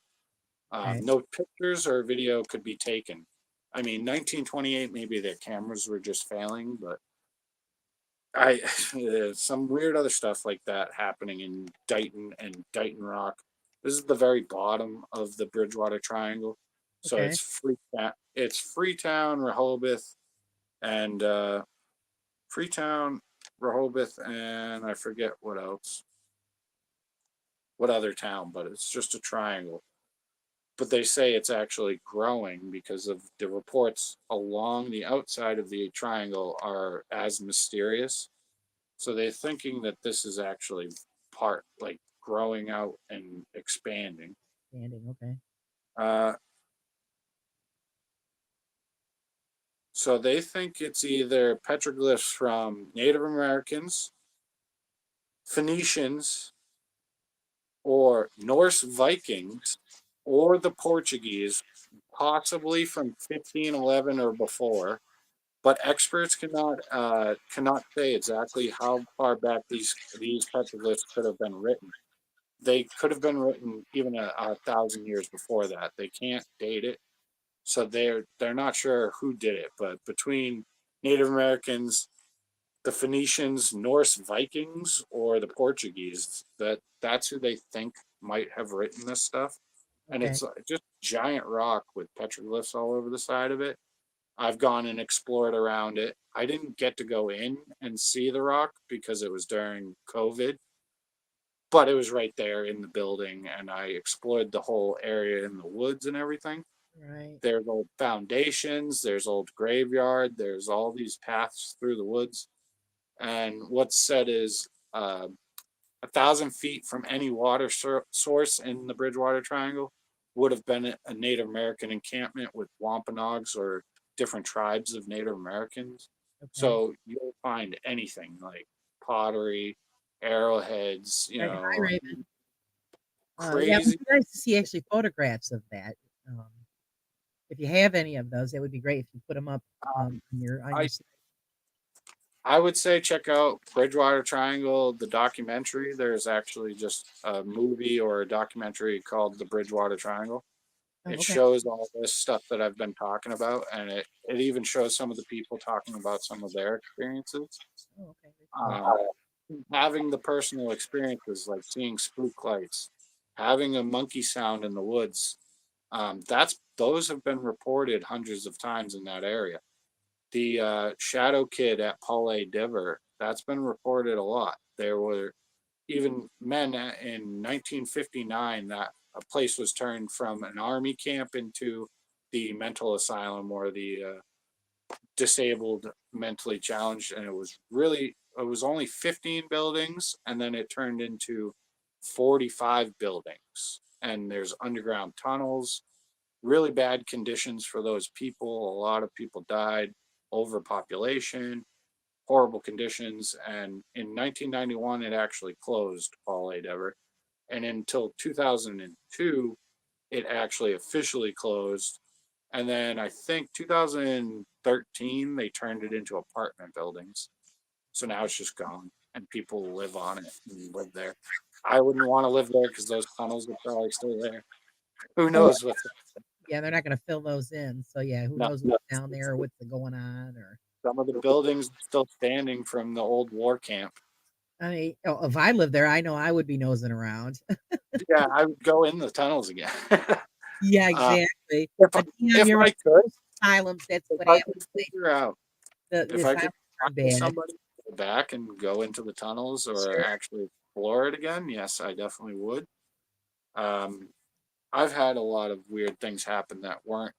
Okay. No pictures or video could be taken. I mean, 1928, maybe their cameras were just failing, but I some weird other stuff like that happening in Dighton and Dighton Rock. This is the very bottom of the Bridgewater Triangle, so Okay. Freetown, Rehoboth, and Freetown, Rehoboth, and I forget what other town, but it's just a triangle. But they say it's actually growing because of the reports along the outside of the triangle are as mysterious. So they're thinking that this is actually part like growing out and expanding. Standing. Okay. Uh, so they think it's either petroglyphs from Native Americans, Phoenicians, or Norse Vikings, or the Portuguese, possibly from 1511 or before. But experts cannot say exactly how far back these petroglyphs could have been written. They could have been written even a thousand years before that. They can't date it, so they're not sure who did it. But between Native Americans, the Phoenicians, Norse Vikings, or the Portuguese, that's who they think might have written this stuff. And Okay. it's just giant rock with petroglyphs all over the side of it. I've gone and explored around it. I didn't get to go in and see the rock because it was during COVID, but it was right there in the building, and I explored the whole area in the woods and everything. Right. There's old foundations, there's old graveyard, there's all these paths through the woods. And what's said is 1,000 feet from any water source in the Bridgewater Triangle would have been a Native American encampment with Wampanoags or different tribes of Native Americans. Okay. So you'll find anything like pottery, arrowheads, Right. Hi, Raven. Yeah, it would crazy. be nice to see actually photographs of that. Um, if you have any of those, it would be great if you put them up on your I site. I would say check out Bridgewater Triangle, the documentary. There's actually just a movie or a documentary called The Bridgewater Triangle. Oh, It okay. shows all this stuff that I've been talking about, and it even shows some of the people talking about some of their experiences. Oh, okay. Very cool. Um, Having the personal experiences like seeing spook lights, having a monkey sound in the woods, those have been reported hundreds of times in that area. The Shadow Kid at Paulay Diver, that's been reported a lot. There were even men in 1959 that a place was turned from an army camp into the mental asylum or the disabled, mentally challenged, and it was only 15 buildings, and then it turned into 45 buildings, and there's underground tunnels, really bad conditions for those people. A lot of people died, overpopulation, horrible conditions. And in 1991, it actually closed, Paul A. Dever. And until 2002, it actually officially closed. And then I think 2013, they turned it into apartment buildings. So now it's just gone and people live on it and live there. I wouldn't want to live there because those tunnels are probably still there. Who Oh, knows what's yeah, they're not going to fill those in. So yeah, who no, knows what's down there or what's going on? Or some of the buildings still standing from the old war camp. I mean, oh, if I lived there, I know I would be nosing around. Yeah, I would go in the tunnels again. Yeah, uh, exactly. if But damn, if you're I right. could, Asylums. That's if what I happens. could figure out, The if I could asylums are find bad. somebody to go back and go into the tunnels or Sure. actually explore it again, yes, I definitely would. Um, I've had a lot of weird things happen that weren't,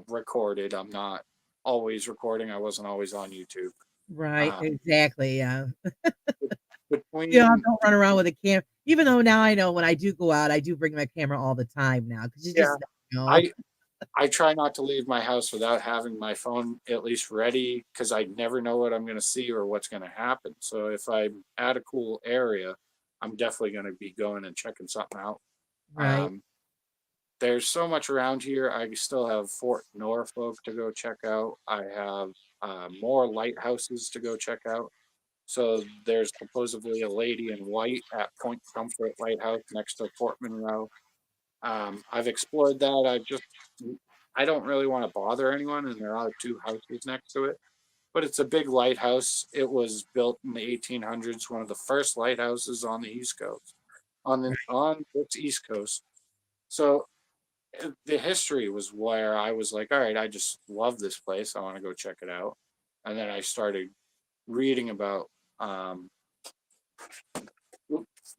recorded. I'm not always recording. I wasn't always on YouTube. Right, Uh, exactly, yeah. Yeah, between, don't run around with a camera. Even though now I know when I do go out, I do bring my camera all the time now because you yeah, just never know. I I try not to leave my house without having my phone at least ready because I never know what I'm going to see or what's going to happen. So if I'm at a cool area, I'm definitely going to be going and checking something out. Right, Um, there's so much around here. I still have Fort Norfolk to go check out. I have more lighthouses to go check out. So there's supposedly a lady in white at Point Comfort Lighthouse next to Fort Monroe. I've explored that. I don't really want to bother anyone, and there are two houses next to it. But it's a big lighthouse. It was built in the 1800s, one of the first lighthouses on the East Coast, on this East Coast. So the history was where I was like, all right, I just love this place. I want to go check it out. And then I started reading about. Um,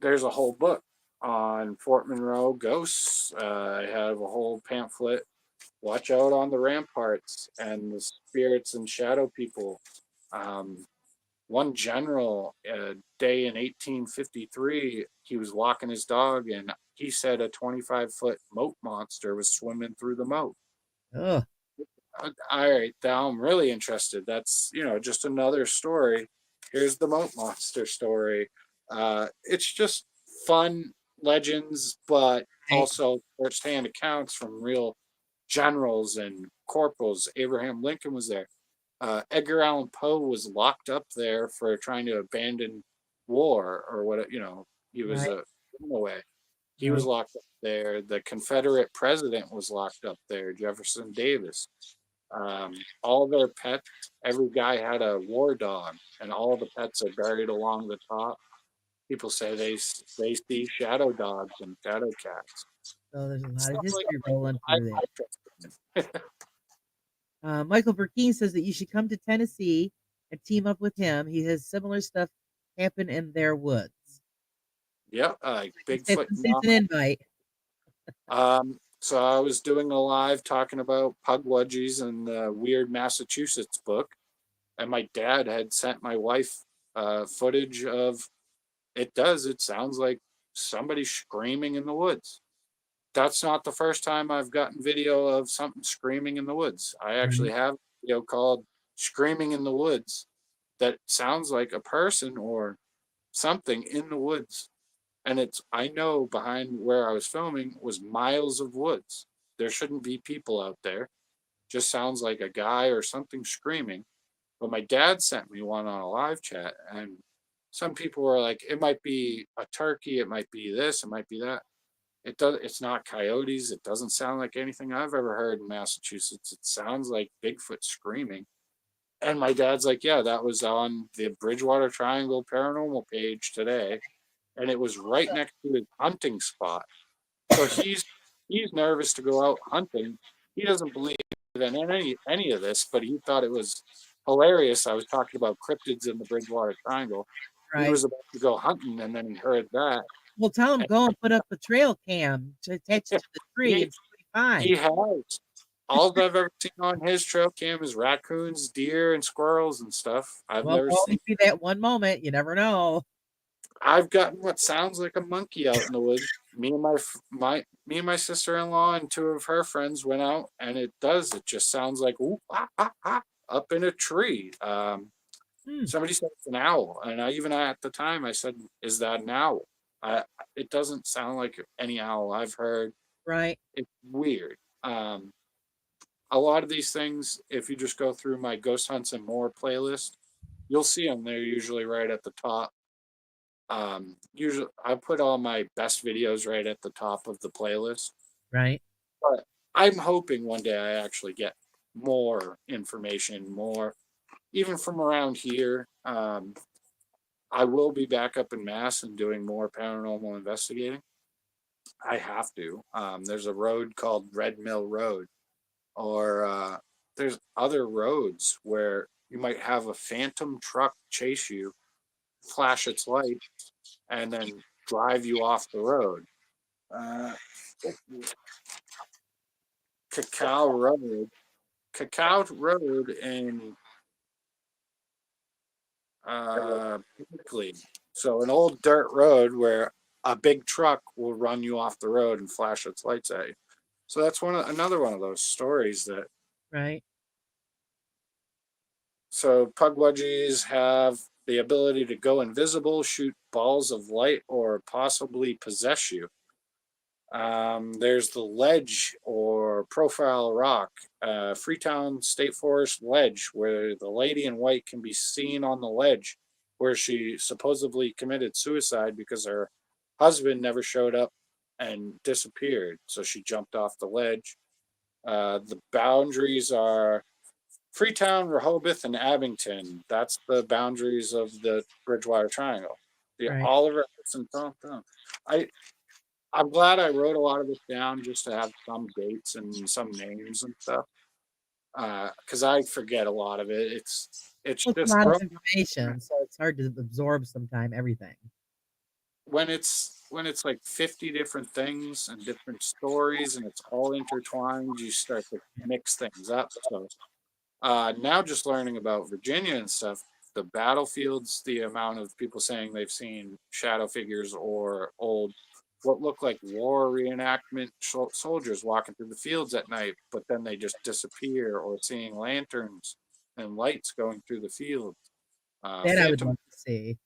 there's a whole book on Fort Monroe ghosts. I have a whole pamphlet. Watch out on the ramparts and the spirits and shadow people. Um, one general, a day in 1853, he was walking his dog and he said a 25-foot moat monster was swimming through the moat. ugh, All right, now I'm really interested. That's, just another story. Here's the moat monster story. It's just fun legends, but right. also firsthand accounts from real generals and corporals. Abraham Lincoln was there. Edgar Allan Poe was locked up there for trying to abandon war or what, he was Right, a runaway. He was right. locked up there. The Confederate president was locked up there, Jefferson Davis. All their pets, every guy had a war dog, and all the pets are buried along the top. People say they see shadow dogs and shadow cats. So there's a lot of Stuff like history rolling I, through there. I trust them. Michael Burkeen says that you should come to Tennessee and team up with him. He has similar stuff happen in their woods. Yeah, He said, Bigfoot. "Please send an invite." So I was doing a live talking about pugwudgies and the weird Massachusetts book, and my dad had sent my wife footage of it. It sounds like somebody screaming in the woods. That's not the first time I've gotten video of something screaming in the woods. I actually Right, have a video called Screaming in the Woods that sounds like a person or something in the woods. And I know behind where I was filming was miles of woods. There shouldn't be people out there. Just sounds like a guy or something screaming. But my dad sent me one on a live chat, and some people were like, it might be a turkey, it might be this, it might be that. It's not coyotes. It doesn't sound like anything I've ever heard in Massachusetts. It sounds like Bigfoot screaming. And my dad's like, yeah, that was on the Bridgewater Triangle Paranormal page today. And it was right next to his hunting spot. So he's nervous to go out hunting. He doesn't believe in any of this, but he thought it was hilarious. I was talking about cryptids in the Bridgewater Triangle. He right. was about to go hunting and then he heard that. Well, tell him And go and put up a trail cam to attach it to the tree he and see what he he finds. has. All I've ever seen on his trail cam is raccoons, deer, and squirrels and stuff. I've Well, never only seen. see that one moment. You never know. I've gotten what sounds like a monkey out in the woods. Me and my sister-in-law and two of her friends went out, and it does. It just sounds like ooh, ah, ah, ah, up in a tree. Hmm, Somebody said it's an owl, and even at the time I said, "Is that an owl?" I, it doesn't sound like any owl I've heard. right, It's weird. A lot of these things, if you just go through my Ghost Hunts and More playlist, you'll see them. They're usually right at the top. Usually, I put all my best videos right at the top of the playlist. right. But I'm hoping one day I actually get more information, more even from around here. I will be back up in Mass and doing more paranormal investigating. I have to. There's a road called Red Mill Road, or there's other roads where you might have a phantom truck chase you, flash its light, and then drive you off the road. Uh, Cacao Road, Cacao Road in Berkeley. So an old dirt road where a big truck will run you off the road and flash its lights at you. So that's another one of those stories that. Right. So pugwudgies have the ability to go invisible, shoot balls of light, or possibly possess you. There's the ledge or profile rock, Freetown State Forest ledge, where the lady in white can be seen on the ledge, where she supposedly committed suicide because her husband never showed up and disappeared. So she jumped off the ledge. The boundaries are Freetown, Rehoboth, and Abington. That's the boundaries of the Bridgewater Triangle. The Right. Oliver and I I'm glad I wrote a lot of this down just to have some dates and some names and stuff. Because I forget a lot of it. It's Well, it's a just lot of rough information, so it's hard to absorb sometime everything. when it's like 50 different things and different stories and it's all intertwined, you start to mix things up. So now just learning about Virginia and stuff, the battlefields, the amount of people saying they've seen shadow figures or old, what look like war reenactment soldiers walking through the fields at night, but then they just disappear, or seeing lanterns and lights going through the fields. Uh, That I would phantom love to see.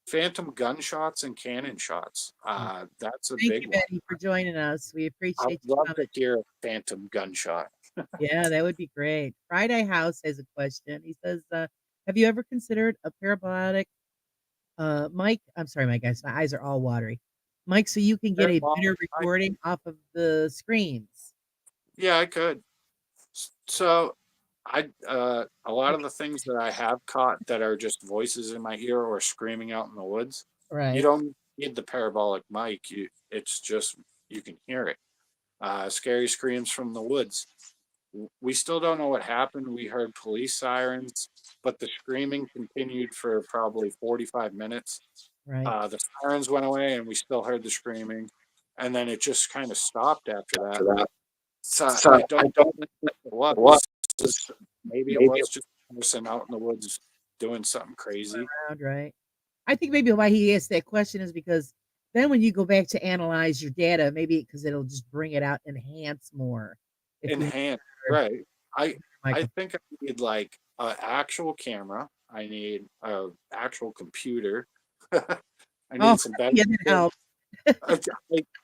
phantom gunshots and cannon shots. Mm. That's a Thank big you, one. Betty, for joining us. We I would appreciate you love coming. to hear a phantom gunshot. Yeah, that would be great. Friday House has a question. He says, have you ever considered a parabolic mic? I'm sorry, my guys, my eyes are all watery. Mike, so you can get a better recording off of the screens. Yeah, I could. So a lot of the things that I have caught that are just voices in my ear or screaming out in the woods, you Right. don't need the parabolic mic. It's just you can hear it. Scary screams from the woods. We still don't know what happened. We heard police sirens, but the screaming continued for probably 45 minutes. Right. The sirens went away and we still heard the screaming, and then it just kind of stopped after that. So I don't know what it was. Maybe it was just a person out in the woods doing something crazy. Around, right. I think maybe why he asked that question is because then when you go back to analyze your data, maybe because it'll just bring it out, enhance more. If you Enhanced, have right? I like I think I need like an actual camera. I need a actual computer. I oh, need some better. yeah, that helps.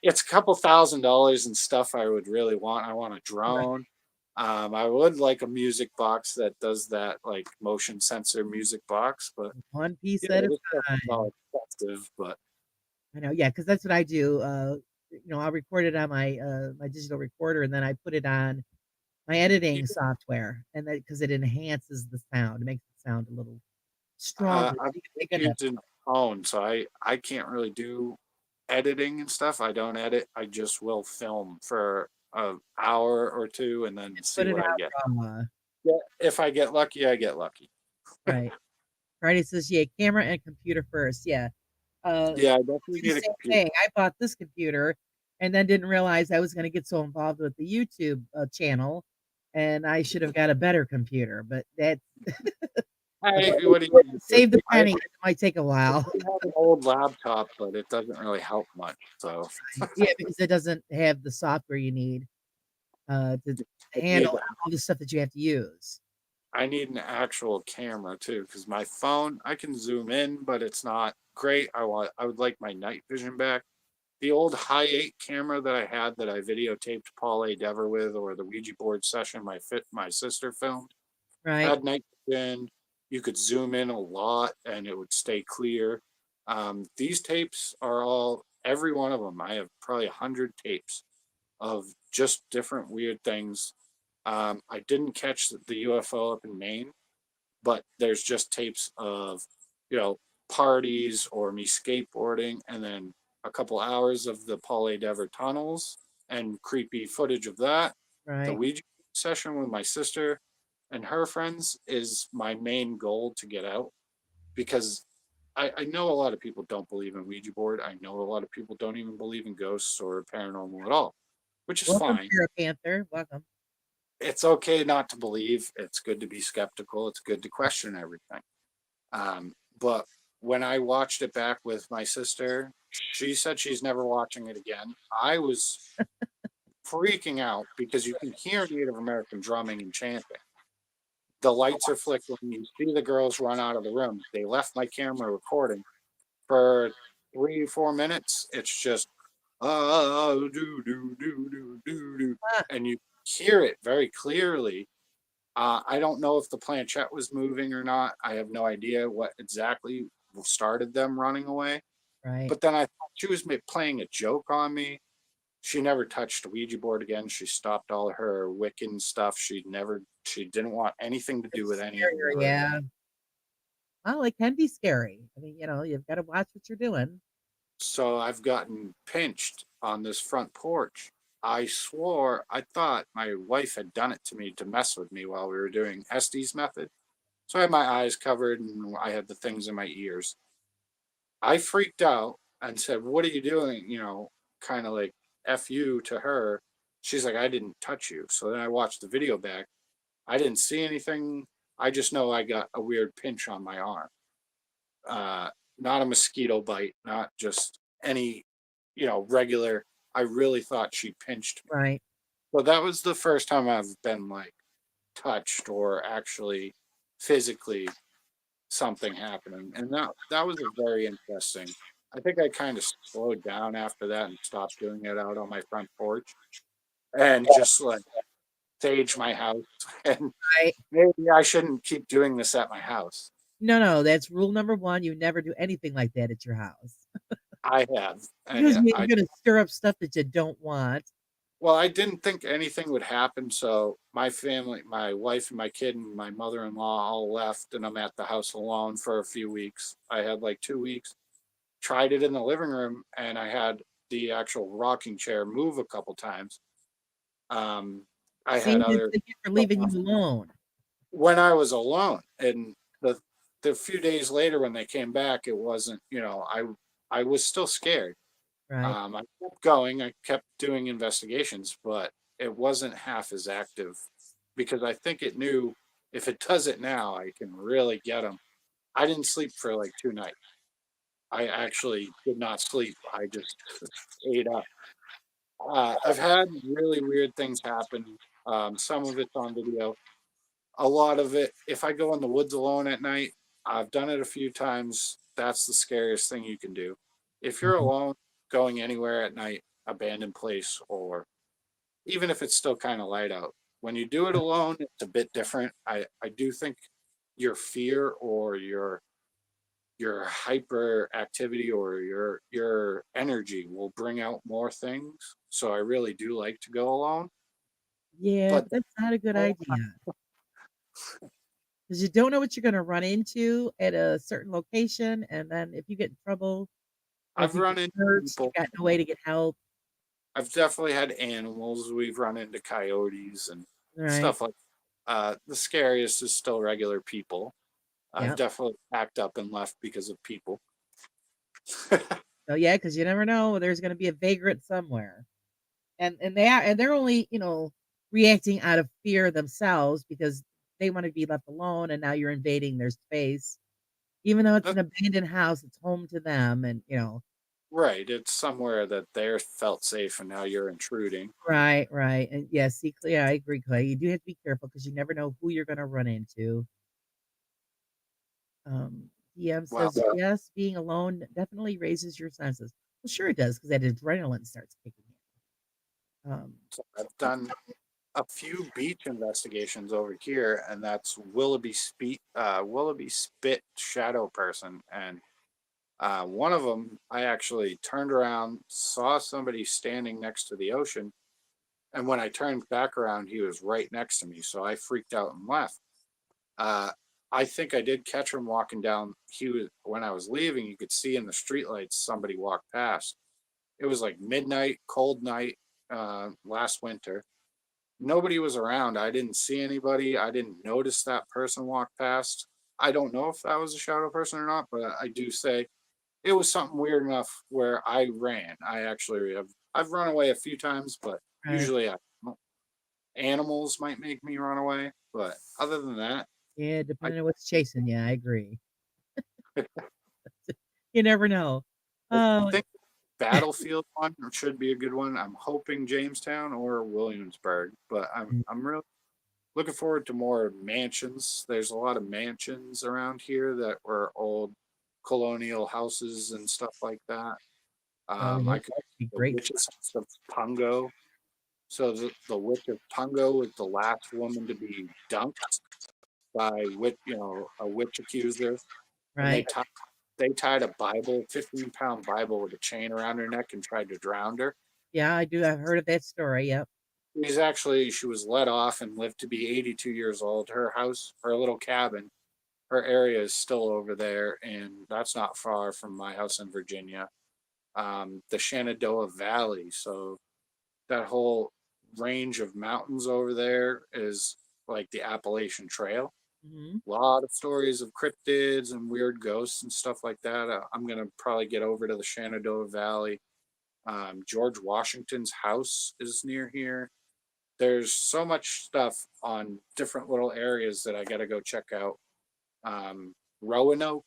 It's a couple $1,000s and stuff I would really want. I want a Right. drone. I would like a music box that does that, like motion sensor music box, but One piece yeah, at a this stuff is time. all expensive. But I know, yeah, because that's what I do. I'll record it on my digital recorder, and then I put it on my yeah, editing software, and that because it enhances the sound, it makes it sound a little stronger. I've So you can pick it up. used an phone, so I can't really do editing and stuff. I don't edit. I just will film for an hour or two and then see Put it what I out get. raw. Yeah, if I get lucky, I get lucky. Right. Friday says, yeah, camera and computer first. Yeah. Yeah, I Do definitely the need a same computer. thing. I bought this computer and then didn't realize I was going to get so involved with the YouTube channel, and I should have got a better computer. But that Hey, what do you do? save the penny. It might take a I while. do have an old laptop, but it doesn't really help much. So Yeah, because it doesn't have the software you need to I handle need all the stuff that you have to use. I need an actual camera too, because my phone I can zoom in, but it's not great. I would like my night vision back. The old high 8 camera that I had that I videotaped Paul A. Dever with, or the Ouija board session my sister filmed, Right. had night vision. You could zoom in a lot and it would stay clear. These tapes are all, every one of them. I have probably 100 tapes of just different weird things. I didn't catch the UFO up in Maine, but there's just tapes of, you know, parties or me skateboarding, and then a couple hours of the Paul A. Dever tunnels and creepy footage of that. The Right. Ouija session with my sister and her friends is my main goal to get out, because I know a lot of people don't believe in Ouija board. I know a lot of people don't even believe in ghosts or paranormal at all, which is Welcome, fine. Sarah Panther. Welcome. It's okay not to believe. It's good to be skeptical. It's good to question everything. But when I watched it back with my sister, she said she's never watching it again. I was freaking out because you can hear Native American drumming and chanting. The lights are flickering. You see the girls run out of the room. They left my camera recording for 3 4 minutes. It's just do do do do do do, Ah, and you hear it very clearly. I don't know if the planchette was moving or not. I have no idea what exactly started them running away. right. But then I thought she was playing a joke on me. She never touched the Ouija board again. She stopped all her Wiccan stuff. She didn't want anything to do with It's any of scarier, it. yeah. Well, it can be scary. I mean, you've got to watch what you're doing. So I've gotten pinched on this front porch. I swore I thought my wife had done it to me to mess with me while we were doing Estes method. So I had my eyes covered and I had the things in my ears. I freaked out and said, "What are you doing?" Kind of like F you to her. She's like, "I didn't touch you." So then I watched the video back. I didn't see anything. I just know I got a weird pinch on my arm. Uh, Not a mosquito bite, not just any, regular. I really thought she pinched me. Right. So that was the first time I've been like touched or actually physically something happening. And that was a very interesting. I think I kind of slowed down after that and stopped doing it out on my front porch and just like sage my house. And Right. maybe I shouldn't keep doing this at my house. No, no, that's rule number one. You never do anything like that at your house I have, and because you're I going to stir up stuff that you don't want. well, I didn't think anything would happen. So my family, my wife and my kid and my mother-in-law all left, and I'm at the house alone for a few weeks. I had like 2 weeks. Tried it in the living room, and I had the actual rocking chair move a couple times. Um, I See, had that's other the gift for leaving you alone. when I was alone, and the few days later when they came back, it wasn't. I was still scared. Right. I kept going. I kept doing investigations, but it wasn't half as active because I think it knew if it does it now, I can really get them. I didn't sleep for like 2 nights. I actually did not sleep. I just ate up. I've had really weird things happen. Some of it's on video. A lot of it, if I go in the woods alone at night, I've done it a few times. That's the scariest thing you can do. If you're Mhm. alone, going anywhere at night, abandoned place, or even if it's still kind of light out, when you do it alone, it's a bit different. I do think your fear or your hyperactivity or your energy will bring out more things. So I really do like to go alone. Yeah, But but that's not a good idea because you don't know what you're going to run into at a certain location. And then if you get in trouble or if I've you get run into hurt, you people. got no way to get help. I've definitely had animals. We've run into coyotes and Right. stuff like. The scariest is still regular people. I've Yeah. definitely packed up and left because of people. So yeah, because you never know, there's going to be a vagrant somewhere, and they're only reacting out of fear themselves because they want to be left alone, and now you're invading their space, even though it's an That's abandoned house. It's home to them, and right. It's somewhere that they felt safe, and now you're intruding. right, right, and yes, see, yeah, I agree, Clay. You do have to be careful because you never know who you're going to run into. DM Wow. says yes, being alone definitely raises your senses. Well, sure it does because that adrenaline starts kicking in. So I've done a few beach investigations over here, and that's Willoughby Spit Shadow Person, and one of them I actually turned around, saw somebody standing next to the ocean, and when I turned back around, he was right next to me, so I freaked out and left. Uh, I think I did catch him walking down. He was when I was leaving, you could see in the streetlights somebody walked past. It was like midnight, cold night, last winter. Nobody was around. I didn't see anybody. I didn't notice that person walk past. I don't know if that was a shadow person or not, but I do say it was something weird enough where I ran. I've run away a few times, but Right. usually I don't. Animals might make me run away, but other than that, Yeah, I depending on what's chasing you, I agree. You never know. I Oh, think Battlefield one should be a good one. I'm hoping Jamestown or Williamsburg, but I'm really looking forward to more mansions. There's a lot of mansions around here that were old colonial houses and stuff like that. oh, I that could would be the great. witch's house of Pungo. So the witch of Pungo was the last woman to be dunked by a witch accuser, and Right. they tied a Bible, 15-pound Bible, with a chain around her neck and tried to drown her. Yeah, I do. I've heard of that story. Yep. She was let off and lived to be 82 years old. Her house, her little cabin, her area is still over there, and that's not far from my house in Virginia. The Shenandoah Valley. So that whole range of mountains over there is like the Appalachian Trail. Hmm. A lot of stories of cryptids and weird ghosts and stuff like that. I'm gonna probably get over to the Shenandoah Valley. George Washington's house is near here. There's so much stuff on different little areas that I got to go check out. Roanoke,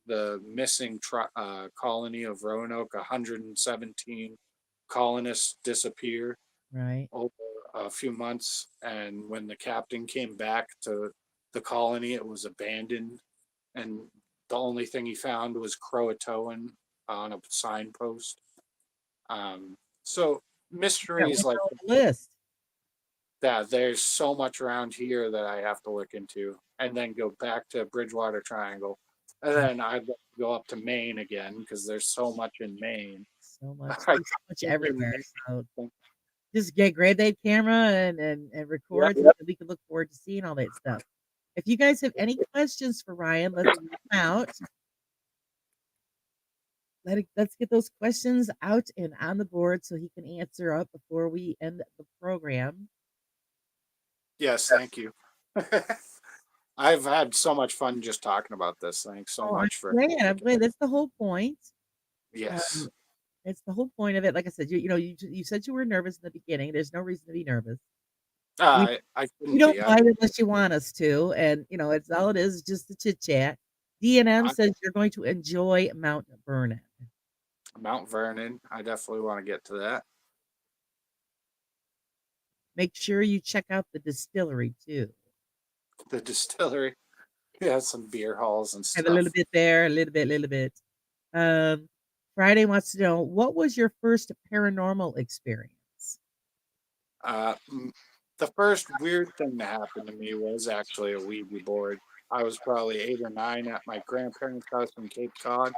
the missing colony of Roanoke, 117 colonists disappear Right. over a few months, and when the captain came back to the colony, it was abandoned, and the only thing he found was Croatoan on a signpost. So Got mysteries one like on the list. that, there's so much around here that I have to look into, and then go back to Bridgewater Triangle, and Right. then I'd go up to Maine again because there's so much in Maine. So much, I there's so much can't everywhere. even So think. just grab that camera and Yep. record so that we can look forward to seeing all that stuff. If you guys have any questions for Ryan, let's read them out. Let's get those questions out and on the board so he can answer up before we end the program. Yes, thank you. I've had so much fun just talking about this. Thanks so Oh, I'm much for glad. I'm glad. That's the whole point. yes. Um, it's the whole point of it. Like I said, you said you were nervous in the beginning. There's no reason to be nervous. We I we couldn't don't be. mind unless you want us to, and it's all it is, just the chit chat. DNM I says you're going to enjoy Mount Vernon. Mount Vernon. I definitely want to get to that. Make sure you check out the distillery too. The distillery. Yeah, some beer halls and Have a little stuff. bit there, a little bit, little bit. Um, Friday wants to know, what was your first paranormal experience? Uh, m- the first weird thing that happened to me was actually a Ouija board. I was probably 8 or 9 at my grandparents' house in Cape Cod,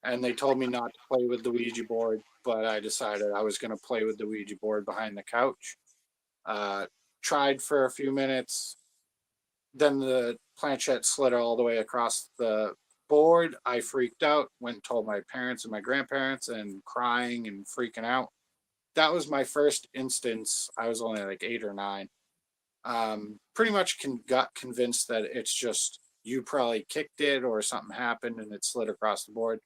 and they told me not to play with the Ouija board, but I decided I was going to play with the Ouija board behind the couch. Uh, Tried for a few minutes, then the planchette slid all the way across the board. I freaked out, went and told my parents and my grandparents, and crying and freaking out. That was my first instance. I was only like 8 or 9. Pretty much got convinced that it's just you probably kicked it or something happened and it slid across the board.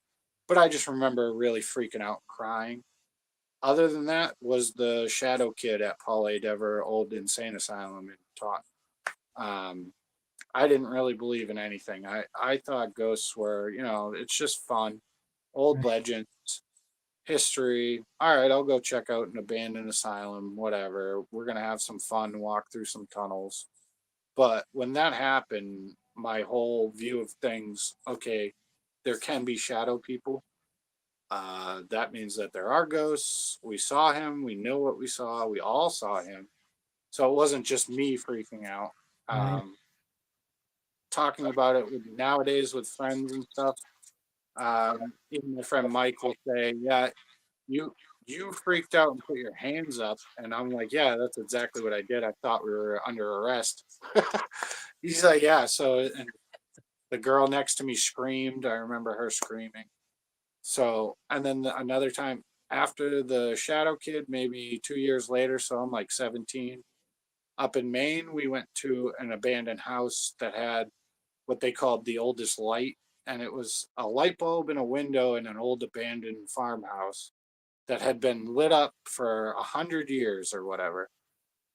But I just remember really freaking out and crying. Other than that was the shadow kid at Paul A. Dever Old Insane Asylum in Taunton. Um, I didn't really believe in anything. I thought ghosts were, it's just fun, old Right, legends, history. All right, I'll go check out an abandoned asylum, whatever. We're going to have some fun, walk through some tunnels. But when that happened, my whole view of things, okay, there can be shadow people. That means that there are ghosts. We saw him. We know what we saw. We all saw him. So it wasn't just me freaking out. right. Um, Talking about it nowadays with friends and stuff. Even my friend Mike will say, "Yeah, you you freaked out and put your hands up," and I'm like, "Yeah, that's exactly what I did. I thought we were under arrest." He's like, "Yeah." So, and the girl next to me screamed. I remember her screaming. So, and then another time after the Shadow Kid, maybe 2 years later, so I'm like 17. Up in Maine, we went to an abandoned house that had what they called the oldest light, and it was a light bulb in a window in an old abandoned farmhouse that had been lit up for 100 years or whatever.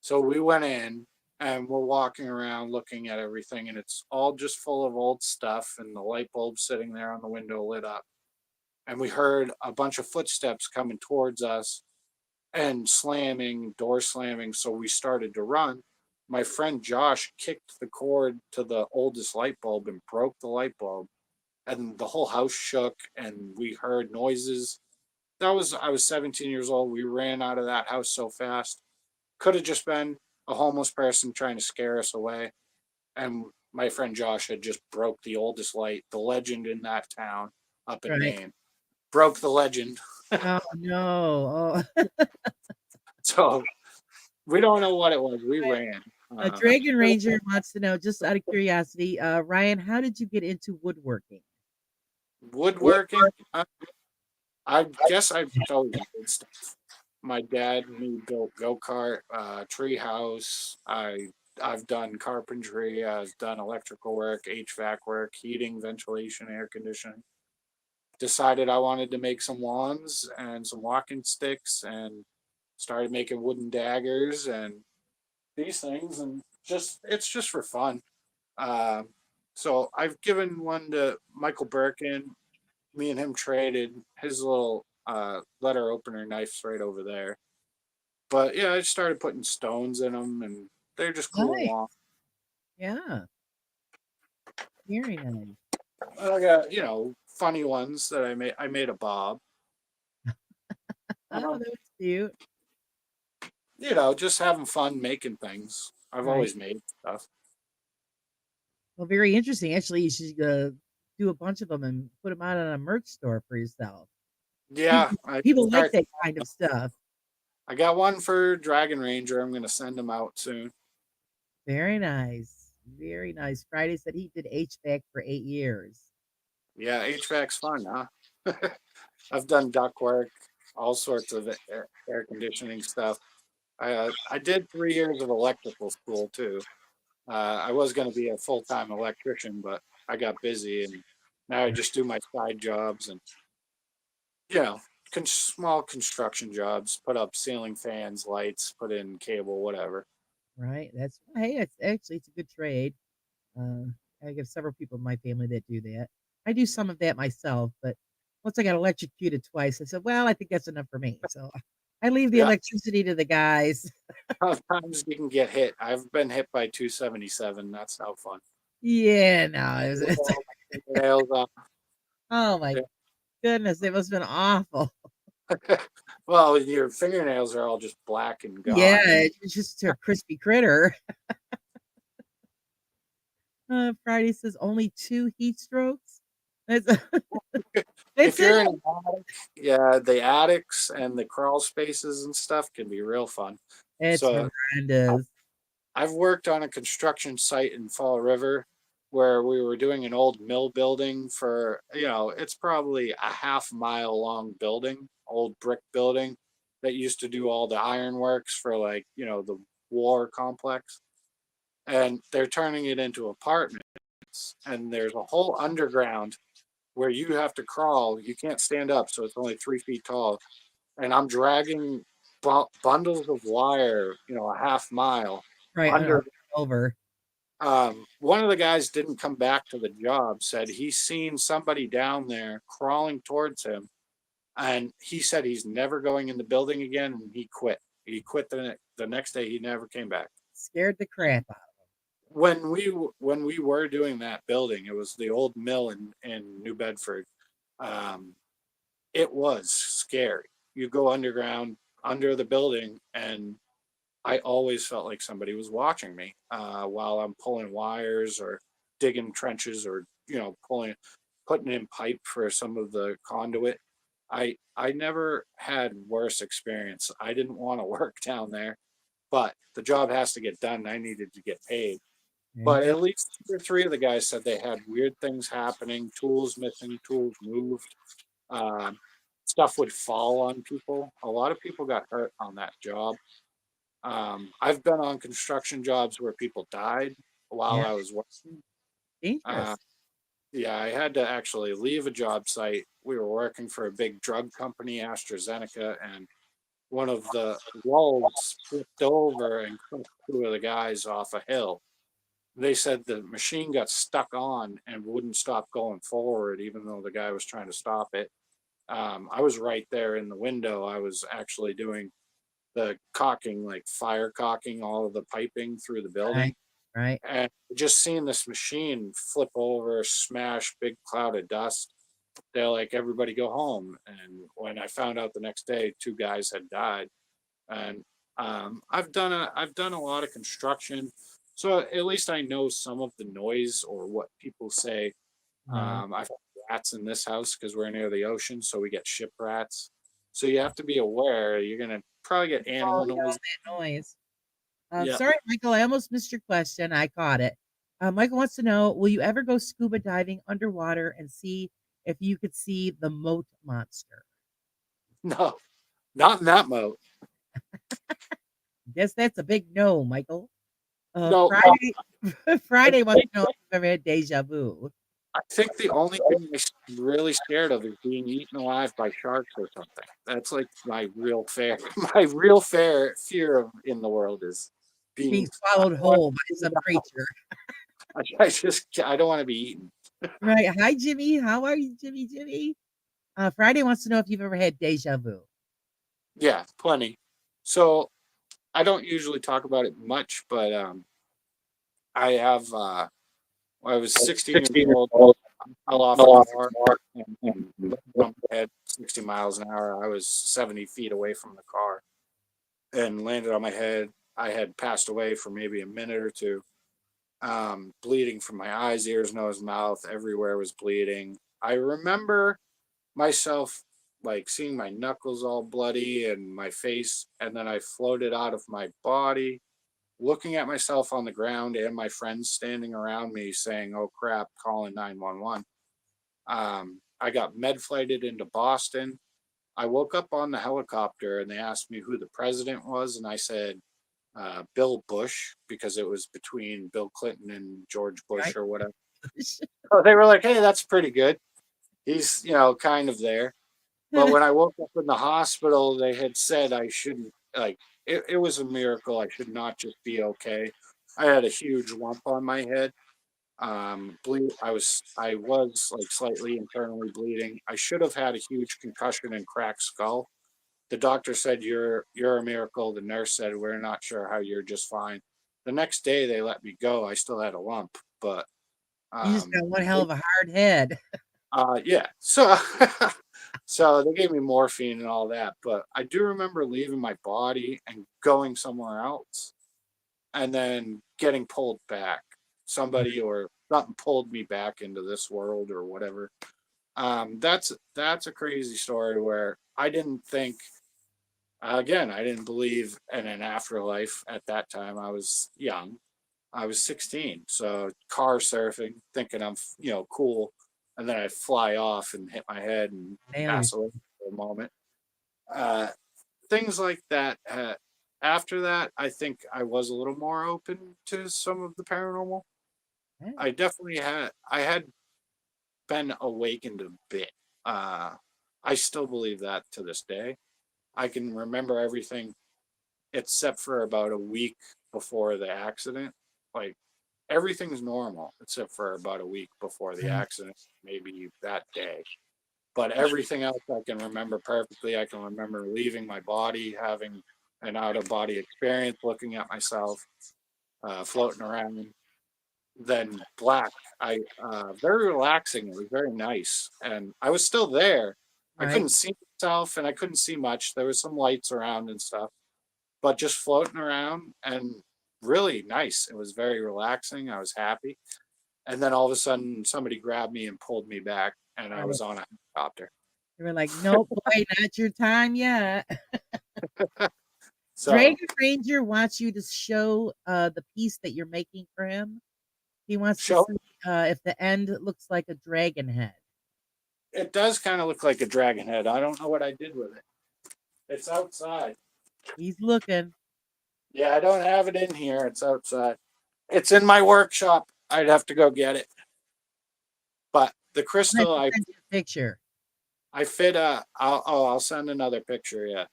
So we went in and we're walking around looking at everything, and it's all just full of old stuff, and the light bulb sitting there on the window lit up. And we heard a bunch of footsteps coming towards us and slamming, door slamming. So we started to run. My friend Josh kicked the cord to the oldest light bulb and broke the light bulb, and the whole house shook, and we heard noises. I was 17 years old. We ran out of that house so fast. Could have just been a homeless person trying to scare us away. And my friend Josh had just broke the oldest light, the legend in that town up in Right. Maine. Broke the legend. Oh, no. Oh. So we don't know what it was. We ran. Dragon Ranger wants to know, just out of curiosity, Ryan, how did you get into woodworking? Woodworking. I guess I've always did stuff. My dad and me built go-kart, tree house. I've done carpentry. I've done electrical work, HVAC work, heating, ventilation, air conditioning. Decided I wanted to make some wands and some walking sticks, and started making wooden daggers and these things, and just it's just for fun. Um, so I've given one to Michael Birkin. Me and him traded. His little letter opener knife's right over there. But yeah, I started putting stones in them, and they're just cool. Nice. Yeah. Very nice. I got funny ones that I made. I made a bob. Oh, that was cute. Just having fun making things. I've Right. always made stuff. Well, very interesting. Actually, you should do a bunch of them and put them out on a merch store for yourself. Yeah, People like that kind of stuff. I got one for Dragon Ranger. I'm gonna send them out soon. Very nice. Very nice. Friday said he did HVAC for 8 years. Yeah, HVAC's fun, huh? I've done duct work, all sorts of air conditioning stuff. I did 3 years of electrical school too. I was going to be a full-time electrician, but I got busy, and now I just do my side jobs and small construction jobs. Put up ceiling fans, lights, put in cable, whatever. Right. Hey, it's a good trade. Uh, I have several people in my family that do that. I do some of that myself, but once I got electrocuted twice, I said, well, I think that's enough for me. So I leave the Yeah. electricity to the guys. Sometimes you can get hit. I've been hit by 277. That's no fun. Yeah, no, it's Nails off. oh my Yeah. goodness, it must have been awful. Well, your fingernails are all just black and gone. Yeah, it's just a crispy critter. Friday says only 2 heat strokes. That's If you're in an attic, yeah, the attics and the crawl spaces and stuff can be real fun. it's So horrendous. I've worked on a construction site in Fall River where we were doing an old mill building for, it's probably a half-mile long building, old brick building that used to do all the ironworks for the war complex. And they're turning it into apartments. And there's a whole underground where you have to crawl. You can't stand up, so it's only 3 feet tall. And I'm dragging bundles of wire, a half mile Right under. over. One of the guys didn't come back to the job. Said he's seen somebody down there crawling towards him, and he said he's never going in the building again. And he quit. He quit the next day. He never came back. Scared the crap out. When we were doing that building, it was the old mill in New Bedford. It was scary. You go underground under the building, and I always felt like somebody was watching me while I'm pulling wires or digging trenches or putting in pipe for some of the conduit. I never had worse experience. I didn't want to work down there, but the job has to get done. I needed to get paid. But at least 2 or 3 of the guys said they had weird things happening, tools missing, tools moved. Stuff would fall on people. A lot of people got hurt on that job. I've been on construction jobs where people died while I was working. Dangerous. Yeah, I had to actually leave a job site. We were working for a big drug company, AstraZeneca, and one of the walls flipped over and crushed two of the guys off a hill. They said the machine got stuck on and wouldn't stop going forward, even though the guy was trying to stop it. I was right there in the window. I was actually doing the caulking, like fire caulking all of the piping through the building. Right. Right. And just seeing this machine flip over, smash, big cloud of dust. They're like, everybody go home. And when I found out the next day, two guys had died. And I've done a lot of construction, so at least I know some of the noise or what people say. Right. I've had rats in this house because we're near the ocean, so we get ship rats. So you have to be aware. You're gonna probably get Oh, animal yeah, all noise. that noise. Yeah. Sorry, Michael, I almost missed your question. I caught it. Michael wants to know, will you ever go scuba diving underwater and see if you could see the moat monster? No, not in that mode. Guess that's a big no, Michael. No, Friday, I Friday wants think to know if you've ever had deja vu. I think the only thing I'm really scared of is being eaten alive by sharks or something. That's like my real fear. My real fear of in the world is Being being. swallowed whole by some creature. I don't want to be eaten. Right. Hi, Jimmy. How are you, Jimmy? Jimmy. Friday wants to know if you've ever had deja vu. Yeah, plenty. So I don't usually talk about it much, but I have. When I was 16 years old, I fell off a car and bumped my head 60 miles an hour. I was 70 feet away from the car and landed on my head. I had passed away for maybe a minute or two, bleeding from my eyes, ears, nose, mouth. Everywhere was bleeding. I remember myself like seeing my knuckles all bloody and my face, and then I floated out of my body, looking at myself on the ground and my friends standing around me saying, "Oh crap, calling 911." I got med flighted into Boston. I woke up on the helicopter and they asked me who the president was, and I said Bill Bush because it was between Bill Clinton and George Bush Right. or whatever. So they were like, "Hey, that's pretty good. He's kind of there." But when I woke up in the hospital, they had said I shouldn't like. It was a miracle. I should not just be okay. I had a huge lump on my head. I was like slightly internally bleeding. I should have had a huge concussion and cracked skull. The doctor said you're a miracle. The nurse said we're not sure how you're just fine. The next day they let me go. I still had a lump, but You just um, got one hell of a hard head. yeah. So so they gave me morphine and all that, but I do remember leaving my body and going somewhere else and then getting pulled back. Somebody or something pulled me back into this world or whatever. That's a crazy story where I didn't think again, I didn't believe in an afterlife at that time. I was young. I was 16. So car surfing, thinking I'm, cool. And then I fly off and hit my head and Nail pass yourself. away for a moment. Uh, Things like that. After that, I think I was a little more open to some of the paranormal. Yeah. I had been awakened a bit. Uh, I still believe that to this day. I can remember everything except for about a week before the accident. Like everything's normal except for about a week before the Right. accident, maybe that day. But everything else I can remember perfectly. I can remember leaving my body, having an out of body experience, looking at myself, floating around. Then black. I very relaxing. It was very nice, and I was still there. I Right. couldn't see myself, and I couldn't see much. There was some lights around and stuff, but just floating around and really nice. It was very relaxing. I was happy. And then all of a sudden, somebody grabbed me and pulled me back, and I Right. was on a helicopter. They were like, nope, boy, not your time yet. So Dragon Ranger wants you to show the piece that you're making for him. He wants to show see if the end looks like a dragon head. it does kind of look like a dragon head. I don't know what I did with it. It's outside. He's looking. Yeah, I don't have it in here. It's outside. It's in my workshop. I'd have to go get it. The I'm gonna crystal, send you a picture. I fit a. I'll send another picture. Yeah,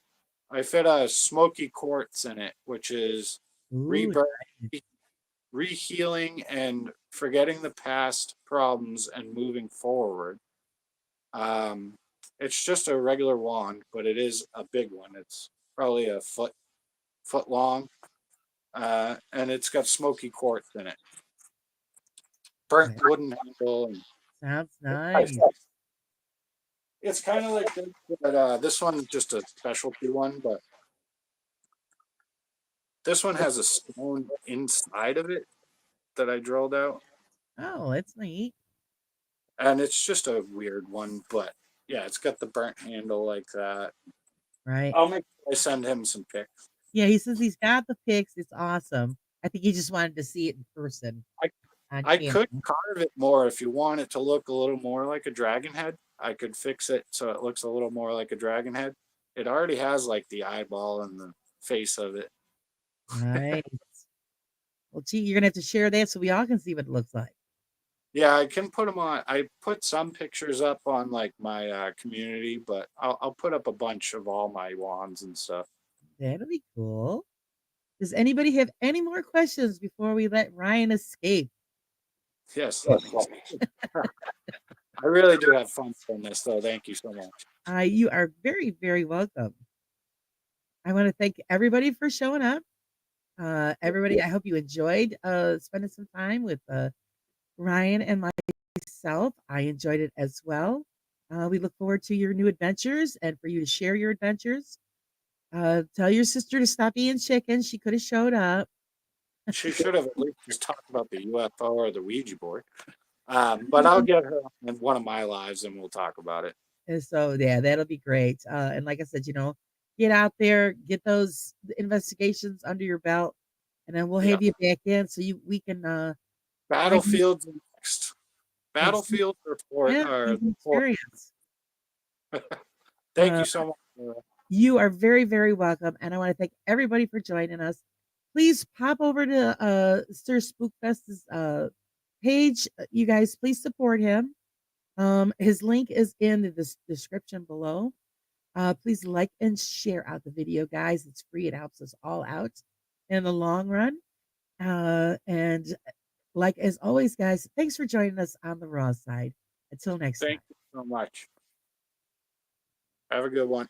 I fit a smoky quartz in it, which is Ooh, rebirth, nice. rehealing, and forgetting the past problems and moving forward. Um, it's just a regular wand, but it is a big one. It's probably a foot long, and it's got smoky quartz in it, burnt Okay. wooden handle, and Sounds it's nice. nice. It's kind of like this, but this one's just a specialty one. But this one has a stone inside of it that I drilled out, Oh, that's neat. and it's just a weird one. But yeah, it's got the burnt handle like that. Right. I'll make sure I send him some pics. Yeah, he says he's got the pics. It's awesome. I think he just wanted to see it in person I on I camera. could carve it more if you want it to look a little more like a dragon head. I could fix it so it looks a little more like a dragon head. It already has like the eyeball and the face of it. Nice. Well, gee, you're gonna have to share that so we all can see what it looks like. Yeah, I can put them on. I put some pictures up on like my community, but I'll put up a bunch of all my wands and stuff. That'll be cool. Does anybody have any more questions before we let Ryan escape? Yes, let me. I really do have fun on this, though. Thank you so much. You are very, very welcome. I want to thank everybody for showing up. Everybody, I hope you enjoyed spending some time with Ryan and myself. I enjoyed it as well. We look forward to your new adventures and for you to share your adventures. Tell your sister to stop being chicken. She could have showed up. She should have at least just talked about the UFO or the Ouija board. But I'll get her in one of my lives and we'll talk about it. And so, yeah, that'll be great. And like I said, get out there, get those investigations under your belt, and then we'll Yeah. have you back in so we can Battlefields next. ex- Battlefield report yeah, or experience. thank Uh, you so much. you are very, very welcome. And I want to thank everybody for joining us. Please pop over to SrSpookfest's page. You guys, please support him. His link is in the description below. Please like and share out the video, guys. It's free. It helps us all out in the long run. And like as always, guys, thanks for joining us on the Raw side. Until next time. Thank you so much. Have a good one.